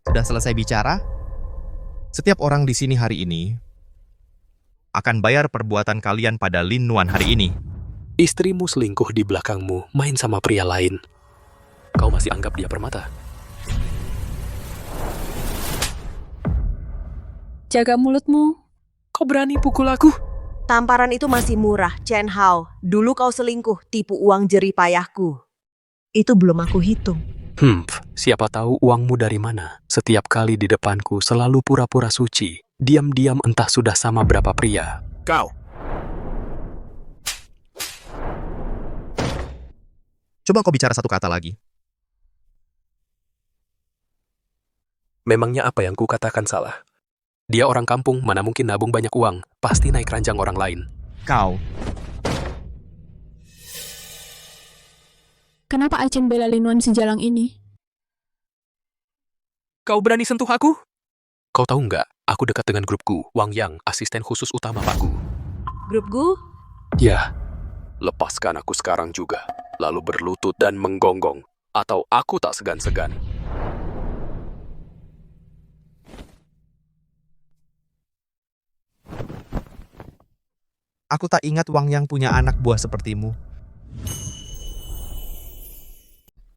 Sudah selesai bicara? Setiap orang di sini hari ini akan bayar perbuatan kalian pada Lin Nuan hari ini. Istrimu selingkuh di belakangmu, main sama pria lain. Kau masih anggap dia permata? Jaga mulutmu. Kau berani pukul aku? Tamparan itu masih murah, Chen Hao. Dulu kau selingkuh, tipu uang jerih payahku. Itu belum aku hitung. Siapa tahu uangmu dari mana? Setiap kali di depanku selalu pura-pura suci. Diam-diam entah sudah sama berapa pria. Kau! Coba kau bicara satu kata lagi. Memangnya apa yang kukatakan salah? Dia orang kampung, mana mungkin nabung banyak uang. Pasti naik ranjang orang lain. Kau. Kenapa Achen bela Lin Nuan sejalang ini? Kau berani sentuh aku? Kau tahu nggak, aku dekat dengan grup Gu, Wang Yang, asisten khusus utama Pak Gu. Grup Gu? Ya, lepaskan aku sekarang juga. Lalu berlutut dan menggonggong. Atau aku tak segan-segan. Aku tak ingat Wang Yang punya anak buah sepertimu.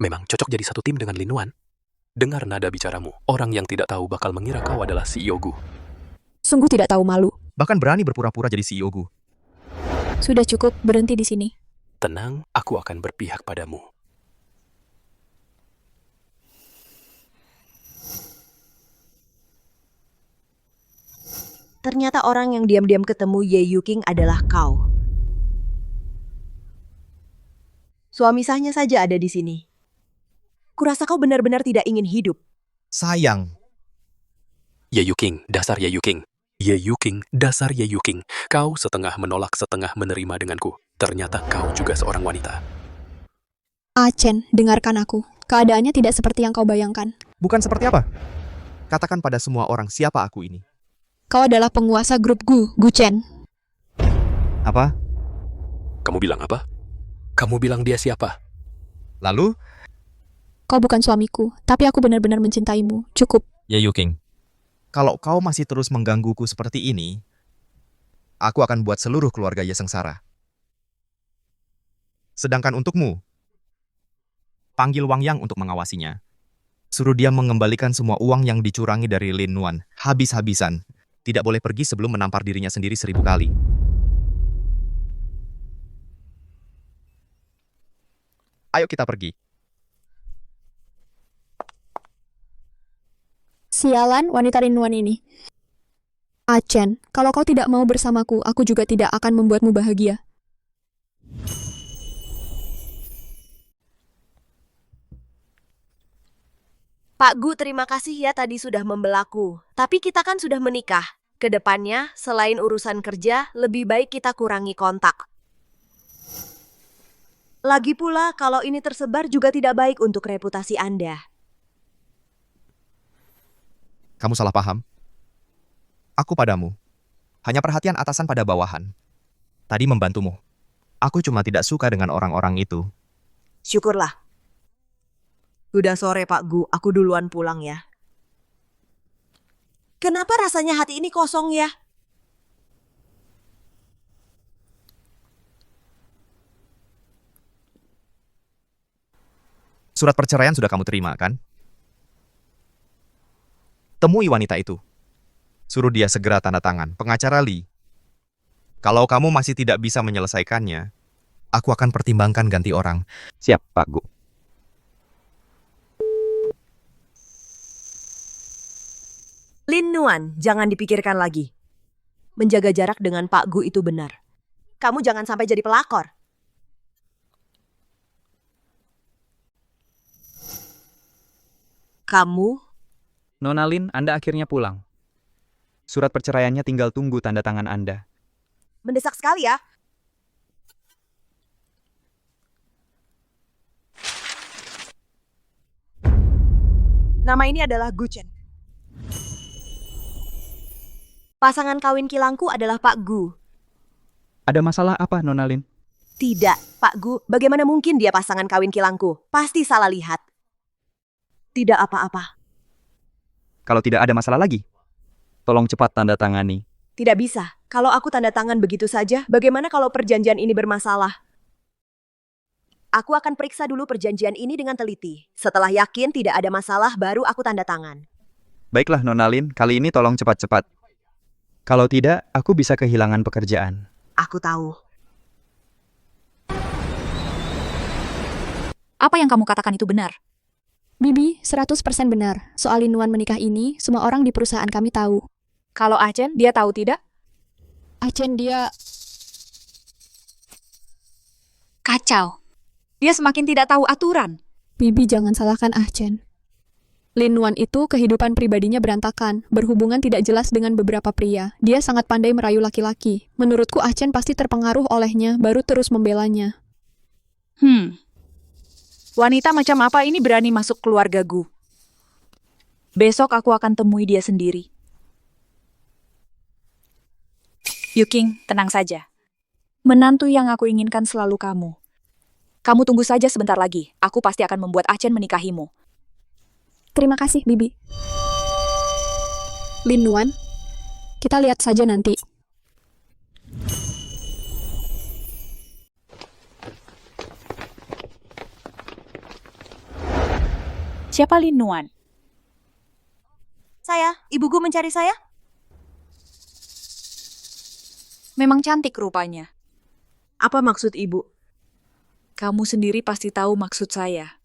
Memang cocok jadi satu tim dengan Lin Nuan. Dengar nada bicaramu. Orang yang tidak tahu bakal mengira kau adalah CEO Gu. Sungguh tidak tahu malu. Bahkan berani berpura-pura jadi CEO Gu. Sudah cukup, berhenti di sini. Tenang, aku akan berpihak padamu. Ternyata orang yang diam-diam ketemu Ye Yuking adalah kau. Suami sahnya saja ada di sini. Kurasa kau benar-benar tidak ingin hidup. Sayang. Ye Yuking, dasar Ye Yuking. Ye Yuking, dasar Ye Yuking. Kau setengah menolak, setengah menerima denganku. Ternyata kau juga seorang wanita. Achen, dengarkan aku. Keadaannya tidak seperti yang kau bayangkan. Bukan seperti apa? Katakan pada semua orang siapa aku ini. Kau adalah penguasa grup Gu, Gu Chen. Apa? Kamu bilang apa? Kamu bilang dia siapa? Lalu? Kau bukan suamiku, tapi aku benar-benar mencintaimu. Cukup. Ye Yuking. Kalau kau masih terus menggangguku seperti ini, aku akan buat seluruh keluarga Ye sengsara. Sedangkan untukmu, panggil Wang Yang untuk mengawasinya. Suruh dia mengembalikan semua uang yang dicurangi dari Lin Nuan, habis-habisan. Tidak boleh pergi sebelum menampar dirinya sendiri 1000 kali. Ayo kita pergi. Sialan wanita Lin Nuan ini. Achen, kalau kau tidak mau bersamaku, aku juga tidak akan membuatmu bahagia. Pak Gu, terima kasih ya tadi sudah membelaku. Tapi kita kan sudah menikah. Kedepannya, selain urusan kerja, lebih baik kita kurangi kontak. Lagi pula, kalau ini tersebar juga tidak baik untuk reputasi Anda. Kamu salah paham. Aku padamu. Hanya perhatian atasan pada bawahan. Tadi membantumu. Aku cuma tidak suka dengan orang-orang itu. Syukurlah. Udah sore, Pak Gu. Aku duluan pulang ya. Kenapa rasanya hati ini kosong ya? Surat perceraian sudah kamu terima, kan? Temui wanita itu. Suruh dia segera tanda tangan. Pengacara Lee. Kalau kamu masih tidak bisa menyelesaikannya, aku akan pertimbangkan ganti orang. Siap, Pak Gu. Lin Nuan, jangan dipikirkan lagi. Menjaga jarak dengan Pak Gu itu benar. Kamu jangan sampai jadi pelakor. Kamu? Nona Lin, Anda akhirnya pulang. Surat perceraiannya tinggal tunggu tanda tangan Anda. Mendesak sekali ya. Nama ini adalah Gu Chen. Pasangan kawin kilangku adalah Pak Gu. Ada masalah apa, Nona Lin? Tidak, Pak Gu. Bagaimana mungkin dia pasangan kawin kilangku? Pasti salah lihat. Tidak apa-apa. Kalau tidak ada masalah lagi, tolong cepat tanda tangani. Tidak bisa. Kalau aku tanda tangan begitu saja, bagaimana kalau perjanjian ini bermasalah? Aku akan periksa dulu perjanjian ini dengan teliti. Setelah yakin tidak ada masalah, baru aku tanda tangan. Baiklah, Nona Lin, kali ini tolong cepat-cepat. Kalau tidak, aku bisa kehilangan pekerjaan. Aku tahu. Apa yang kamu katakan itu benar? Bibi, 100% benar. Soal Lin Nuan menikah ini, semua orang di perusahaan kami tahu. Kalau Achen, dia tahu tidak? Achen dia... Kacau. Dia semakin tidak tahu aturan. Bibi jangan salahkan Achen. Lin Nuan itu kehidupan pribadinya berantakan, berhubungan tidak jelas dengan beberapa pria. Dia sangat pandai merayu laki-laki. Menurutku Achen pasti terpengaruh olehnya, baru terus membelanya. Wanita macam apa ini berani masuk keluarga Gu? Besok aku akan temui dia sendiri. Yuking, tenang saja. Menantu yang aku inginkan selalu kamu. Kamu tunggu saja sebentar lagi. Aku pasti akan membuat Achen menikahimu. Terima kasih, Bibi. Lin Nuan, kita lihat saja nanti. Siapa Lin Nuan? Saya, Ibu Gu mencari saya? Memang cantik rupanya. Apa maksud Ibu? Kamu sendiri pasti tahu maksud saya.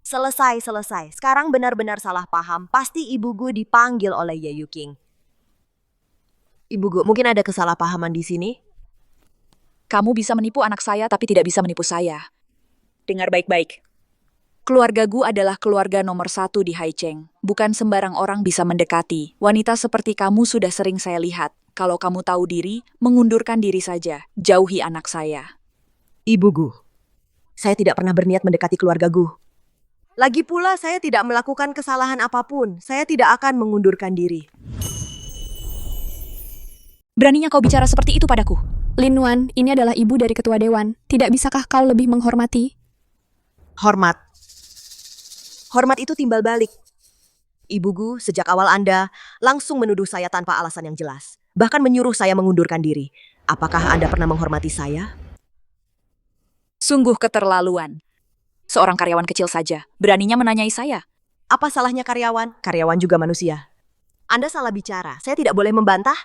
Selesai. Sekarang benar-benar salah paham. Pasti Ibu Gu dipanggil oleh Ye Yuking. Ibu Gu, mungkin ada kesalahpahaman di sini? Kamu bisa menipu anak saya tapi tidak bisa menipu saya. Dengar baik-baik. Keluarga Gu adalah keluarga nomor 1 di Haicheng. Bukan sembarang orang bisa mendekati. Wanita seperti kamu sudah sering saya lihat. Kalau kamu tahu diri, mengundurkan diri saja. Jauhi anak saya. Ibu Gu, saya tidak pernah berniat mendekati keluarga Gu. Lagi pula saya tidak melakukan kesalahan apapun. Saya tidak akan mengundurkan diri. Beraninya kau bicara seperti itu padaku? Lin Nuan, ini adalah ibu dari ketua dewan. Tidak bisakah kau lebih menghormati? Hormat. Hormat itu timbal balik. Ibu Gu, sejak awal Anda langsung menuduh saya tanpa alasan yang jelas. Bahkan menyuruh saya mengundurkan diri. Apakah Anda pernah menghormati saya? Sungguh keterlaluan. Seorang karyawan kecil saja, beraninya menanyai saya. Apa salahnya karyawan? Karyawan juga manusia. Anda salah bicara. Saya tidak boleh membantah.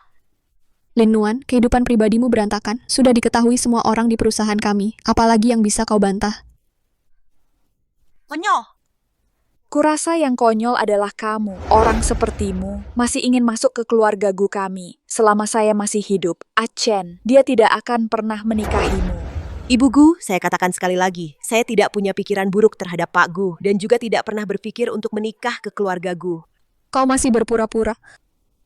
Lin Nuan, kehidupan pribadimu berantakan. Sudah diketahui semua orang di perusahaan kami. Apalagi yang bisa kau bantah? Konyol. Kurasa yang konyol adalah kamu, orang sepertimu, masih ingin masuk ke keluarga Gu kami. Selama saya masih hidup, Achen, dia tidak akan pernah menikahimu. Ibu Gu, saya katakan sekali lagi, saya tidak punya pikiran buruk terhadap Pak Gu dan juga tidak pernah berpikir untuk menikah ke keluarga Gu. Kau masih berpura-pura.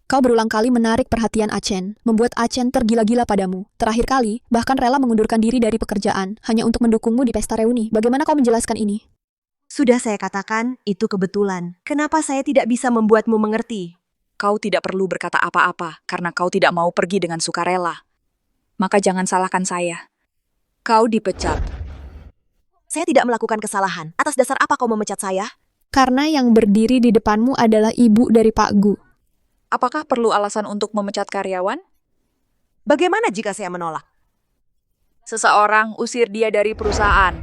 Kau berulang kali menarik perhatian Achen, membuat Achen tergila-gila padamu. Terakhir kali, bahkan rela mengundurkan diri dari pekerjaan, hanya untuk mendukungmu di pesta reuni. Bagaimana kau menjelaskan ini? Sudah saya katakan, itu kebetulan. Kenapa saya tidak bisa membuatmu mengerti? Kau tidak perlu berkata apa-apa, karena kau tidak mau pergi dengan sukarela. Maka jangan salahkan saya. Kau dipecat. Saya tidak melakukan kesalahan. Atas dasar apa kau memecat saya? Karena yang berdiri di depanmu adalah ibu dari Pak Gu. Apakah perlu alasan untuk memecat karyawan? Bagaimana jika saya menolak? Seseorang usir dia dari perusahaan.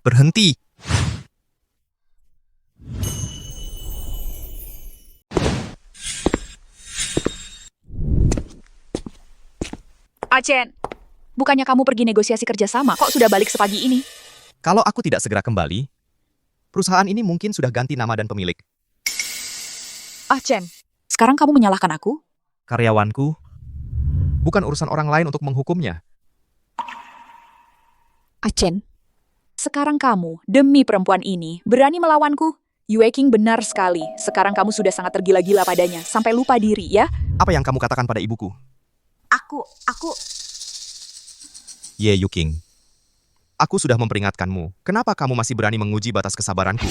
Berhenti. Acen, bukannya kamu pergi negosiasi kerjasama, kok sudah balik sepagi ini? Kalau aku tidak segera kembali, perusahaan ini mungkin sudah ganti nama dan pemilik. Acen, sekarang kamu menyalahkan aku? Karyawanku, bukan urusan orang lain untuk menghukumnya. Acen, sekarang kamu, demi perempuan ini, berani melawanku? Yue King benar sekali. Sekarang kamu sudah sangat tergila-gila padanya, sampai lupa diri, ya? Apa yang kamu katakan pada ibuku? Aku... Ye Yuking, aku sudah memperingatkanmu. Kenapa kamu masih berani menguji batas kesabaranku?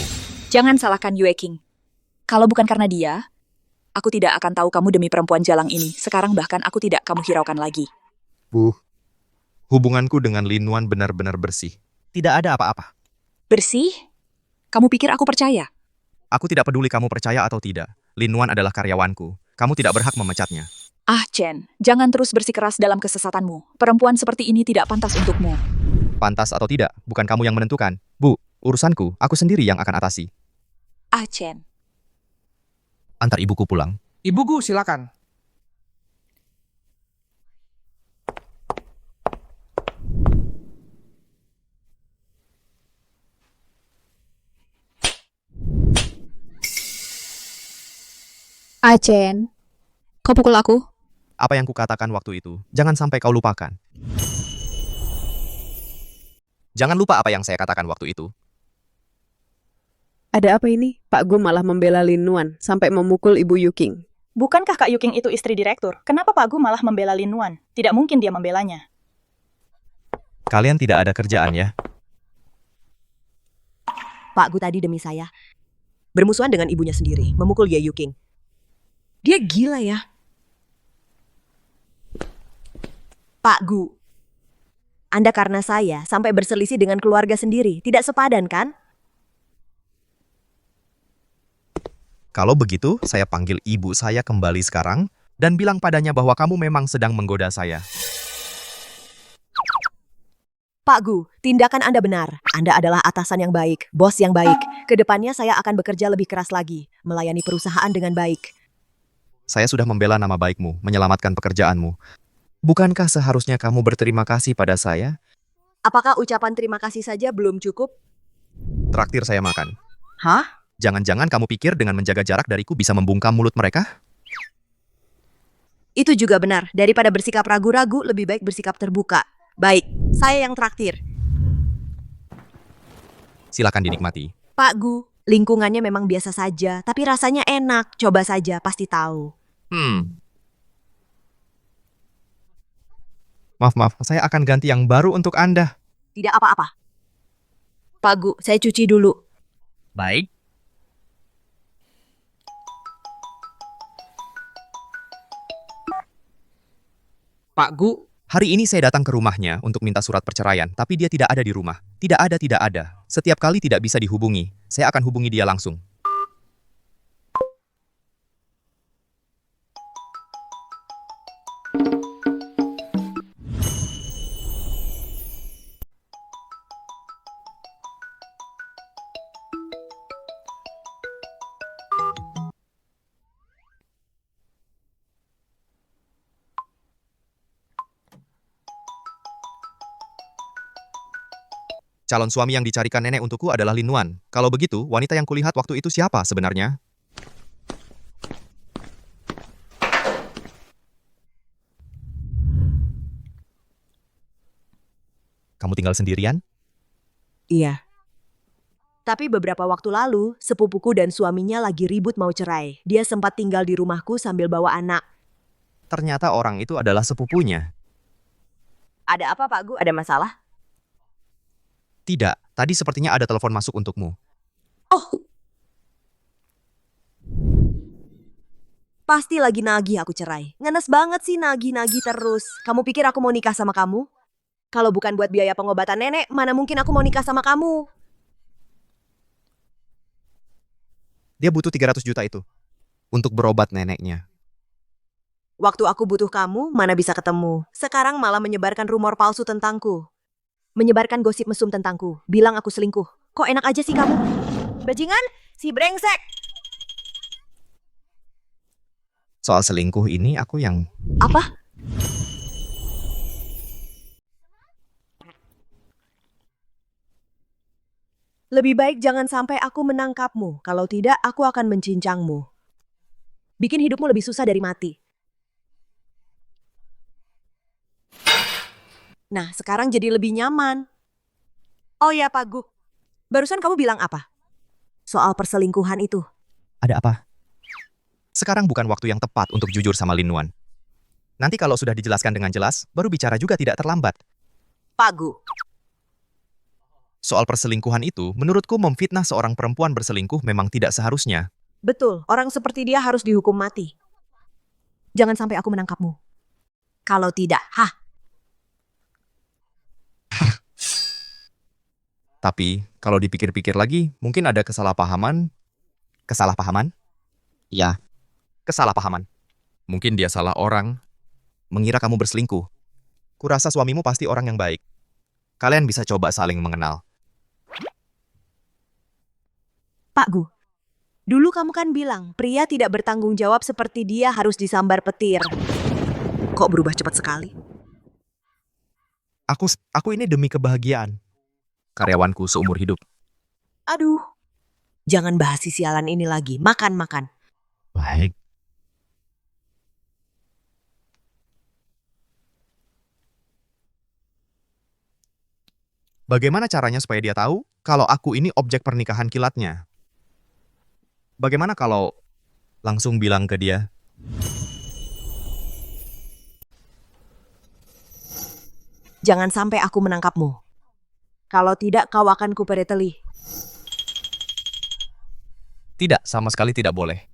Jangan salahkan Yue King. Kalau bukan karena dia, aku tidak akan tahu kamu demi perempuan jalang ini. Sekarang bahkan aku tidak kamu hiraukan lagi. Bu, hubunganku dengan Lin Nuan benar-benar bersih. Tidak ada apa-apa. Bersih? Kamu pikir aku percaya? Aku tidak peduli kamu percaya atau tidak. Lin Nuan adalah karyawanku. Kamu tidak berhak memecatnya. Ah, Chen, jangan terus bersikeras dalam kesesatanmu. Perempuan seperti ini tidak pantas untukmu. Pantas atau tidak, bukan kamu yang menentukan. Bu, urusanku, aku sendiri yang akan atasi. Ah, Chen. Antar ibuku pulang. Ibuku, silakan. Acen, kau pukul aku? Apa yang kukatakan waktu itu, jangan sampai kau lupakan. Jangan lupa apa yang saya katakan waktu itu. Ada apa ini? Pak Gu malah membela Lin Nuan sampai memukul Ibu Yuking. Bukankah Kak Yuking itu istri direktur? Kenapa Pak Gu malah membela Lin Nuan? Tidak mungkin dia membelanya. Kalian tidak ada kerjaan ya? Pak Gu tadi demi saya. Bermusuhan dengan ibunya sendiri, memukul Ye Yuking. Dia gila ya. Pak Gu, Anda karena saya sampai berselisih dengan keluarga sendiri. Tidak sepadan kan? Kalau begitu, saya panggil ibu saya kembali sekarang dan bilang padanya bahwa kamu memang sedang menggoda saya. Pak Gu, tindakan Anda benar. Anda adalah atasan yang baik, bos yang baik. Kedepannya saya akan bekerja lebih keras lagi, melayani perusahaan dengan baik. Saya sudah membela nama baikmu, menyelamatkan pekerjaanmu. Bukankah seharusnya kamu berterima kasih pada saya? Apakah ucapan terima kasih saja belum cukup? Traktir saya makan. Hah? Jangan-jangan kamu pikir dengan menjaga jarak dariku bisa membungkam mulut mereka? Itu juga benar. Daripada bersikap ragu-ragu, lebih baik bersikap terbuka. Baik, saya yang traktir. Silakan dinikmati. Pak Gu, lingkungannya memang biasa saja, tapi rasanya enak. Coba saja, pasti tahu. Maaf, saya akan ganti yang baru untuk Anda. Tidak apa-apa. Pak Gu, saya cuci dulu. Baik. Pak Gu, hari ini saya datang ke rumahnya untuk minta surat perceraian, tapi dia tidak ada di rumah. Tidak ada. Setiap kali tidak bisa dihubungi, saya akan hubungi dia langsung. Calon suami yang dicarikan nenek untukku adalah Lin Nuan. Kalau begitu, wanita yang kulihat waktu itu siapa sebenarnya? Kamu tinggal sendirian? Iya. Tapi beberapa waktu lalu, sepupuku dan suaminya lagi ribut mau cerai. Dia sempat tinggal di rumahku sambil bawa anak. Ternyata orang itu adalah sepupunya. Ada apa, Pak Gu? Ada masalah? Tidak, tadi sepertinya ada telepon masuk untukmu. Oh. Pasti lagi nagih aku cerai. Ngenes banget sih nagih-nagih terus. Kamu pikir aku mau nikah sama kamu? Kalau bukan buat biaya pengobatan nenek, mana mungkin aku mau nikah sama kamu? Dia butuh 300 juta itu untuk berobat neneknya. Waktu aku butuh kamu, mana bisa ketemu. Sekarang malah menyebarkan rumor palsu tentangku. Menyebarkan gosip mesum tentangku. Bilang aku selingkuh. Kok enak aja sih kamu? Bajingan, si brengsek. Soal selingkuh ini aku yang... Apa? Lebih baik jangan sampai aku menangkapmu. Kalau tidak, aku akan mencincangmu. Bikin hidupmu lebih susah dari mati. Nah, sekarang jadi lebih nyaman. Oh ya, Pak Gu. Barusan kamu bilang apa? Soal perselingkuhan itu. Ada apa? Sekarang bukan waktu yang tepat untuk jujur sama Lin Nuan. Nanti kalau sudah dijelaskan dengan jelas, baru bicara juga tidak terlambat. Pak Gu. Soal perselingkuhan itu, menurutku memfitnah seorang perempuan berselingkuh memang tidak seharusnya. Betul, orang seperti dia harus dihukum mati. Jangan sampai aku menangkapmu. Kalau tidak, Tapi, kalau dipikir-pikir lagi, mungkin ada kesalahpahaman. Kesalahpahaman? Ya, kesalahpahaman. Mungkin dia salah orang, mengira kamu berselingkuh. Kurasa suamimu pasti orang yang baik. Kalian bisa coba saling mengenal. Pak Gu. Dulu kamu kan bilang, pria tidak bertanggung jawab seperti dia harus disambar petir. Kok berubah cepat sekali? Aku ini demi kebahagiaan. Karyawanku seumur hidup. Aduh. Jangan bahas si sialan ini lagi. Makan. Baik. Bagaimana caranya supaya dia tahu kalau aku ini objek pernikahan kilatnya? Bagaimana kalau langsung bilang ke dia? Jangan sampai aku menangkapmu. Kalau tidak, kau akan kupereteli. Tidak, sama sekali tidak boleh.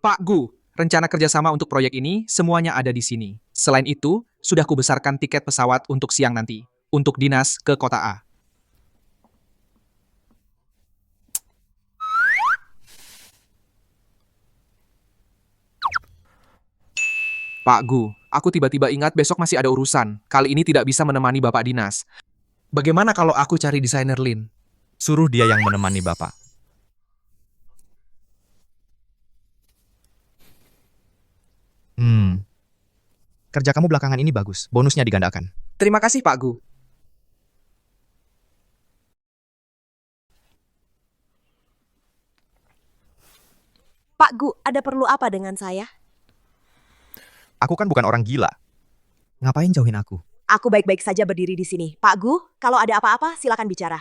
Pak Gu, rencana kerjasama untuk proyek ini semuanya ada di sini. Selain itu, sudah kubesarkan tiket pesawat untuk siang nanti. Untuk dinas ke kota A. Pak Gu, aku tiba-tiba ingat besok masih ada urusan. Kali ini tidak bisa menemani Bapak dinas. Bagaimana kalau aku cari desainer Lin? Suruh dia yang menemani Bapak. Kerja kamu belakangan ini bagus. Bonusnya digandakan. Terima kasih, Pak Gu. Pak Gu, ada perlu apa dengan saya? Aku kan bukan orang gila. Ngapain jauhin aku? Aku baik-baik saja berdiri di sini. Pak Gu, kalau ada apa-apa, silakan bicara.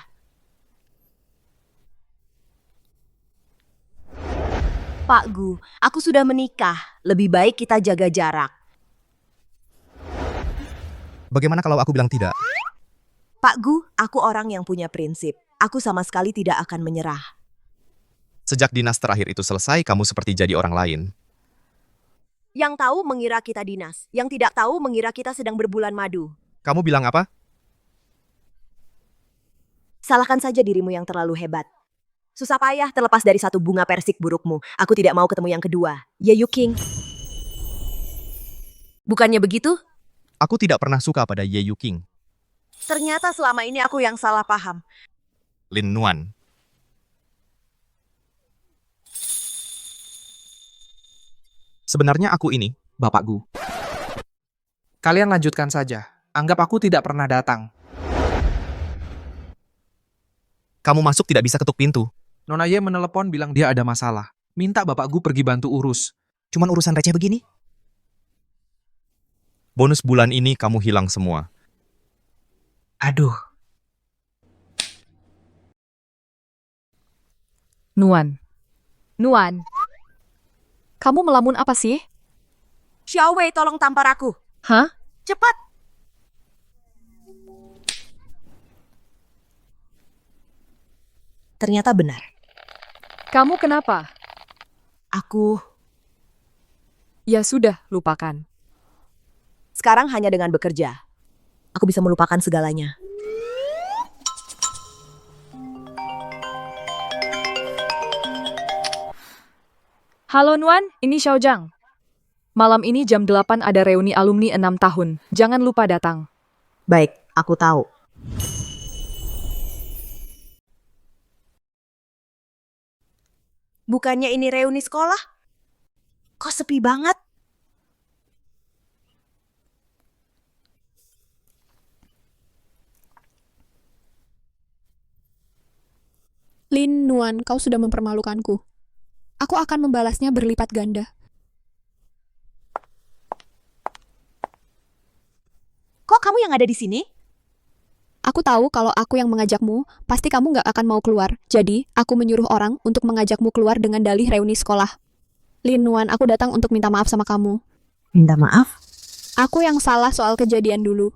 Pak Gu, aku sudah menikah. Lebih baik kita jaga jarak. Bagaimana kalau aku bilang tidak? Pak Gu, aku orang yang punya prinsip. Aku sama sekali tidak akan menyerah. Sejak dinas terakhir itu selesai, kamu seperti jadi orang lain. Yang tahu mengira kita dinas. Yang tidak tahu mengira kita sedang berbulan madu. Kamu bilang apa? Salahkan saja dirimu yang terlalu hebat. Susah payah terlepas dari satu bunga persik burukmu. Aku tidak mau ketemu yang kedua. Ye Yuking. Bukannya begitu? Aku tidak pernah suka pada Ye Yuking. Ternyata selama ini aku yang salah paham. Lin Nuan. Sebenarnya aku ini, Bapak Gu. Kalian lanjutkan saja. Anggap aku tidak pernah datang. Kamu masuk tidak bisa ketuk pintu. Nona Ye menelepon bilang dia ada masalah. Minta Bapak Gu pergi bantu urus. Cuman urusan receh begini? Bonus bulan ini kamu hilang semua. Aduh. Nuan. Kamu melamun apa sih? Xiao Wei, tolong tampar aku. Hah? Cepat. Ternyata benar. Kamu kenapa? Aku Ya sudah, lupakan. Sekarang hanya dengan bekerja, aku bisa melupakan segalanya. Halo Nuan, ini Xiaojang. Malam ini jam 8 ada reuni alumni 6 tahun. Jangan lupa datang. Baik, aku tahu. Bukannya ini reuni sekolah? Kok sepi banget? Lin Nuan, kau sudah mempermalukanku. Aku akan membalasnya berlipat ganda. Kok kamu yang ada di sini? Aku tahu kalau aku yang mengajakmu, pasti kamu nggak akan mau keluar. Jadi, aku menyuruh orang untuk mengajakmu keluar dengan dalih reuni sekolah. Lin Nuan, aku datang untuk minta maaf sama kamu. Minta maaf? Aku yang salah soal kejadian dulu.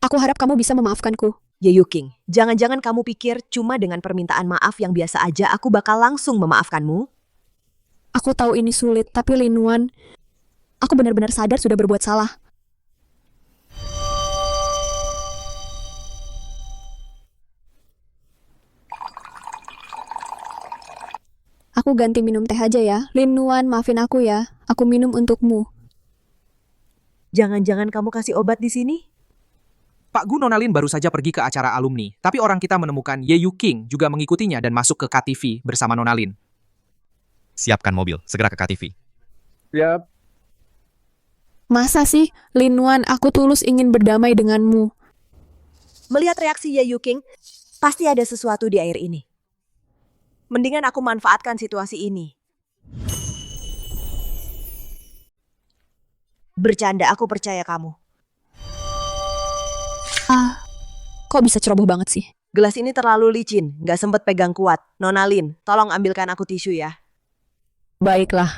Aku harap kamu bisa memaafkanku. Ye Yuking, jangan-jangan kamu pikir cuma dengan permintaan maaf yang biasa aja aku bakal langsung memaafkanmu? Aku tahu ini sulit, tapi Lin Nuan, aku benar-benar sadar sudah berbuat salah. Aku ganti minum teh aja ya. Lin Nuan, maafin aku ya. Aku minum untukmu. Jangan-jangan kamu kasih obat di sini? Pak Gu, Nona Lin baru saja pergi ke acara alumni, tapi orang kita menemukan Ye Yuking juga mengikutinya dan masuk ke KTV bersama Nona Lin. Siapkan mobil, segera ke KTV. Yap. Masa sih, Lin Nuan, aku tulus ingin berdamai denganmu. Melihat reaksi Ye Yuking, pasti ada sesuatu di air ini. Mendingan aku manfaatkan situasi ini. Bercanda, aku percaya kamu. Kok bisa ceroboh banget sih? Gelas ini terlalu licin, nggak sempet pegang kuat. Nona Lin, tolong ambilkan aku tisu ya. Baiklah.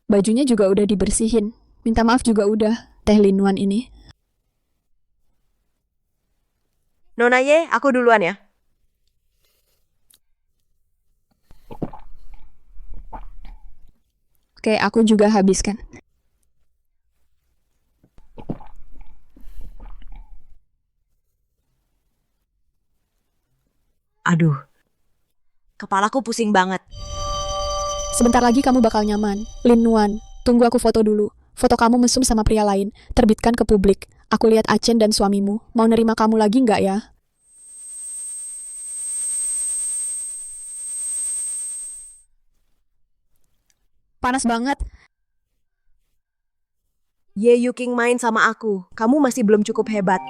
Bajunya juga udah dibersihin. Minta maaf juga udah, Teh Lin Nuan ini. Nona Ye, aku duluan ya. Oke, aku juga habiskan. Aduh, kepalaku pusing banget. Sebentar lagi kamu bakal nyaman. Lin Nuan, tunggu aku foto dulu. Foto kamu mesum sama pria lain, terbitkan ke publik. Aku lihat Achen dan suamimu. Mau nerima kamu lagi nggak ya? Panas banget. Ye Yuking main sama aku. Kamu masih belum cukup hebat.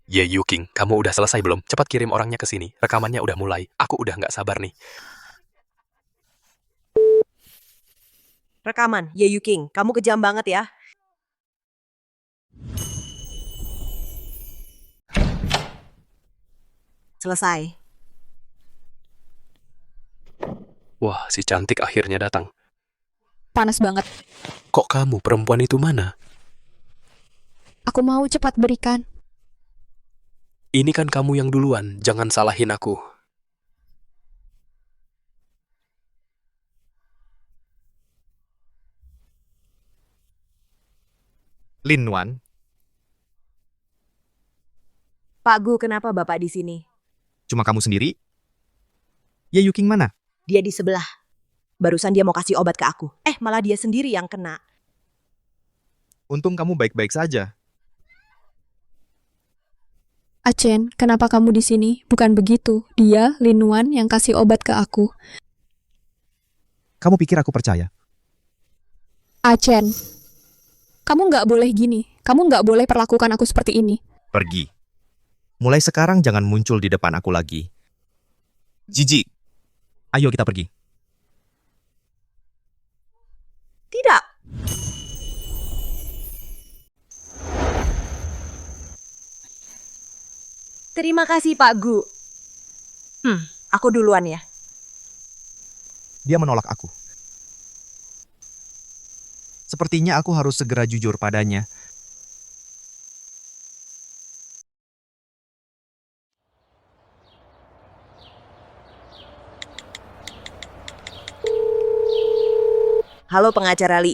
Ye Yuking, kamu udah selesai belum? Cepat kirim orangnya ke sini. Rekamannya udah mulai. Aku udah nggak sabar nih. Rekaman, Ye Yuking, kamu kejam banget ya. Selesai. Wah, si cantik akhirnya datang. Panas banget. Kok kamu, perempuan itu mana? Aku mau cepat berikan. Ini kan kamu yang duluan, jangan salahin aku. Lin Nuan, Pak Gu, kenapa Bapak di sini? cuma kamu sendiri? Ye Yuking mana? Dia di sebelah. Barusan dia mau kasih obat ke aku. Malah dia sendiri yang kena. Untung kamu baik-baik saja. Achen, kenapa kamu di sini? Bukan begitu. Dia, Lin Nuan, yang kasih obat ke aku. Kamu pikir aku percaya? Achen, kamu nggak boleh gini. Kamu nggak boleh perlakukan aku seperti ini. Pergi. Mulai sekarang jangan muncul di depan aku lagi. Jijik. Ayo kita pergi. Tidak. Terima kasih Pak Gu. Aku duluan ya. Dia menolak aku. Sepertinya aku harus segera jujur padanya. Halo pengacara Li.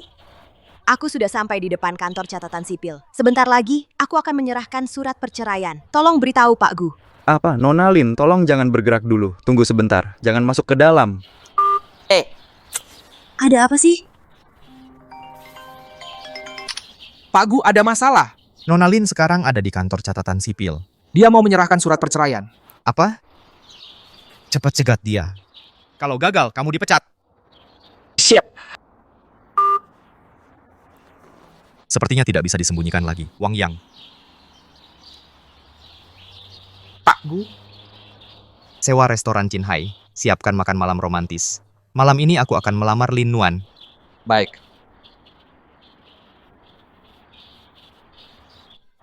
Aku sudah sampai di depan kantor catatan sipil. Sebentar lagi, aku akan menyerahkan surat perceraian. Tolong beritahu Pak Gu. Apa, Nona Lin, tolong jangan bergerak dulu. Tunggu sebentar, jangan masuk ke dalam. Ada apa sih? Pak Gu ada masalah. Nona Lin sekarang ada di kantor catatan sipil. Dia mau menyerahkan surat perceraian. Apa? Cepat cegat dia. Kalau gagal, kamu dipecat. Siap. Sepertinya tidak bisa disembunyikan lagi. Wang Yang. Pak Gu. Sewa restoran Qinghai. Siapkan makan malam romantis. Malam ini aku akan melamar Lin Nuan. Baik.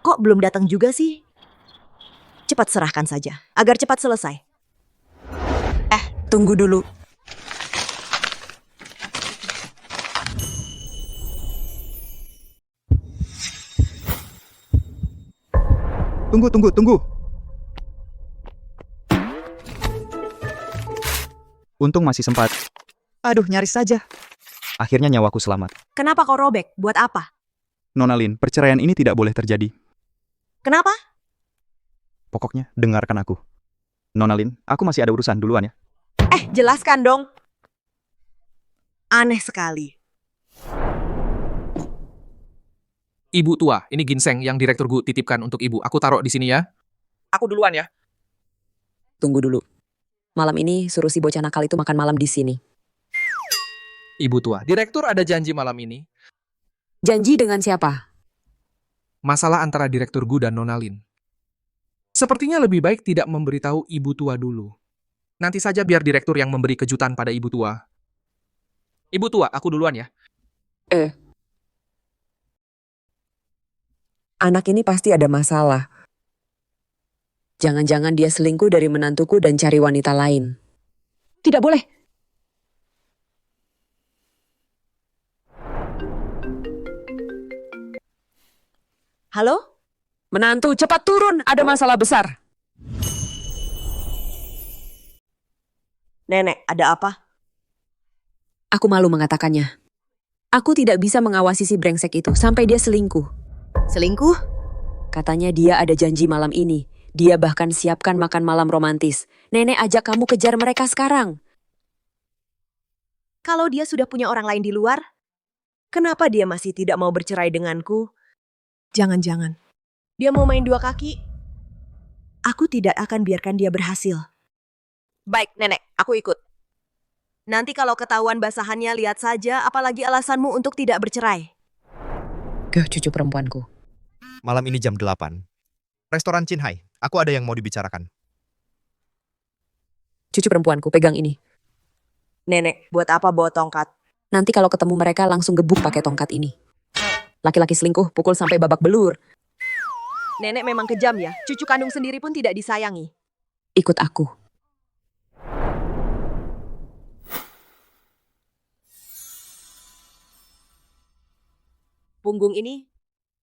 Kok belum datang juga sih? Cepat serahkan saja, agar cepat selesai. Tunggu dulu. Tunggu. Untung masih sempat. Aduh, nyaris saja. Akhirnya nyawaku selamat. Kenapa kau robek? Buat apa? Nona Lin, perceraian ini tidak boleh terjadi. Kenapa? Pokoknya, dengarkan aku. Nona Lin, aku masih ada urusan duluan ya. Jelaskan dong. Aneh sekali. Ibu tua, ini ginseng yang direktur Gu titipkan untuk ibu. Aku taruh di sini ya. Aku duluan ya. Tunggu dulu. Malam ini suruh si bocah nakal itu makan malam di sini. Ibu tua, direktur ada janji malam ini. Janji dengan siapa? Masalah antara direktur Gu dan Nona Lin. Sepertinya lebih baik tidak memberitahu ibu tua dulu. Nanti saja biar direktur yang memberi kejutan pada ibu tua. Ibu tua, aku duluan ya. Anak ini pasti ada masalah. Jangan-jangan dia selingkuh dari menantuku dan cari wanita lain. Tidak boleh. Halo? Menantu, cepat turun. Ada masalah besar. Nenek, ada apa? Aku malu mengatakannya. Aku tidak bisa mengawasi si brengsek itu sampai dia selingkuh. Selingkuh? Katanya dia ada janji malam ini. Dia bahkan siapkan makan malam romantis. Nenek ajak kamu kejar mereka sekarang. Kalau dia sudah punya orang lain di luar, kenapa dia masih tidak mau bercerai denganku? Jangan-jangan dia mau main dua kaki. Aku tidak akan biarkan dia berhasil. Baik, Nenek, aku ikut. Nanti kalau ketahuan basahannya, lihat saja, apalagi alasanmu untuk tidak bercerai. Cucu perempuanku. Malam ini jam 8. Restoran Qinghai. Aku ada yang mau dibicarakan. Cucu perempuanku, pegang ini. Nenek, buat apa bawa tongkat? Nanti kalau ketemu mereka langsung gebuk pakai tongkat ini. Laki-laki selingkuh, pukul sampai babak belur. Nenek memang kejam ya. Cucu kandung sendiri pun tidak disayangi. Ikut aku. Punggung ini,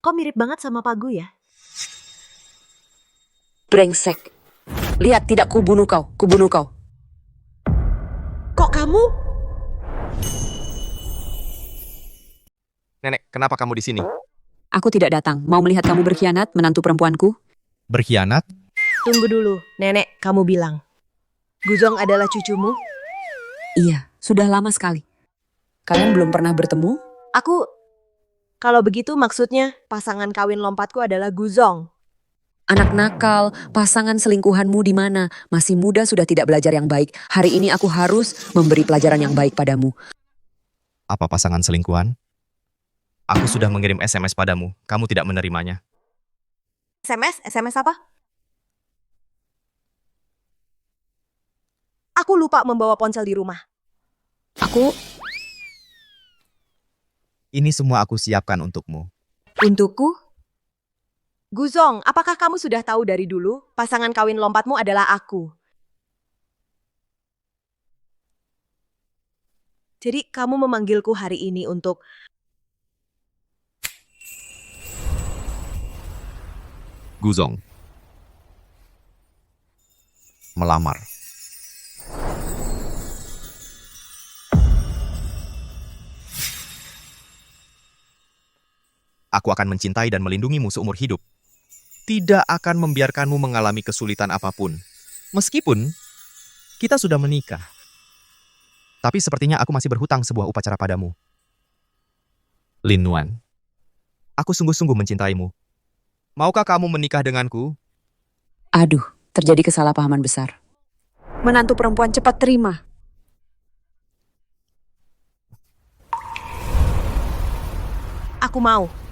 kok mirip banget sama Pak Gu ya? Brengsek. Lihat, tidak kubunuh kau. Kubunuh kau. Kok kamu? Nenek, kenapa kamu di sini? Aku tidak datang. Mau melihat kamu berkhianat, menantu perempuanku? Berkhianat? Tunggu dulu, Nenek, kamu bilang. Guzong adalah cucumu? Iya, sudah lama sekali. Kalian belum pernah bertemu? Kalau begitu maksudnya pasangan kawin lompatku adalah Guzong. Anak nakal, pasangan selingkuhanmu di mana? Masih muda sudah tidak belajar yang baik. Hari ini aku harus memberi pelajaran yang baik padamu. Apa pasangan selingkuhan? Aku sudah mengirim SMS padamu. Kamu tidak menerimanya. SMS? SMS apa? Aku lupa membawa ponsel di rumah. Ini semua aku siapkan untukmu. Untukku? Guzong, apakah kamu sudah tahu dari dulu pasangan kawin lompatmu adalah aku? Jadi kamu memanggilku hari ini untuk Guzong. Melamar. Aku akan mencintai dan melindungimu seumur hidup. Tidak akan membiarkanmu mengalami kesulitan apapun. Meskipun kita sudah menikah. Tapi sepertinya aku masih berhutang sebuah upacara padamu. Lin Nuan, aku sungguh-sungguh mencintaimu. Maukah kamu menikah denganku? Aduh, terjadi kesalahpahaman besar. Menantu perempuan cepat terima. Aku mau.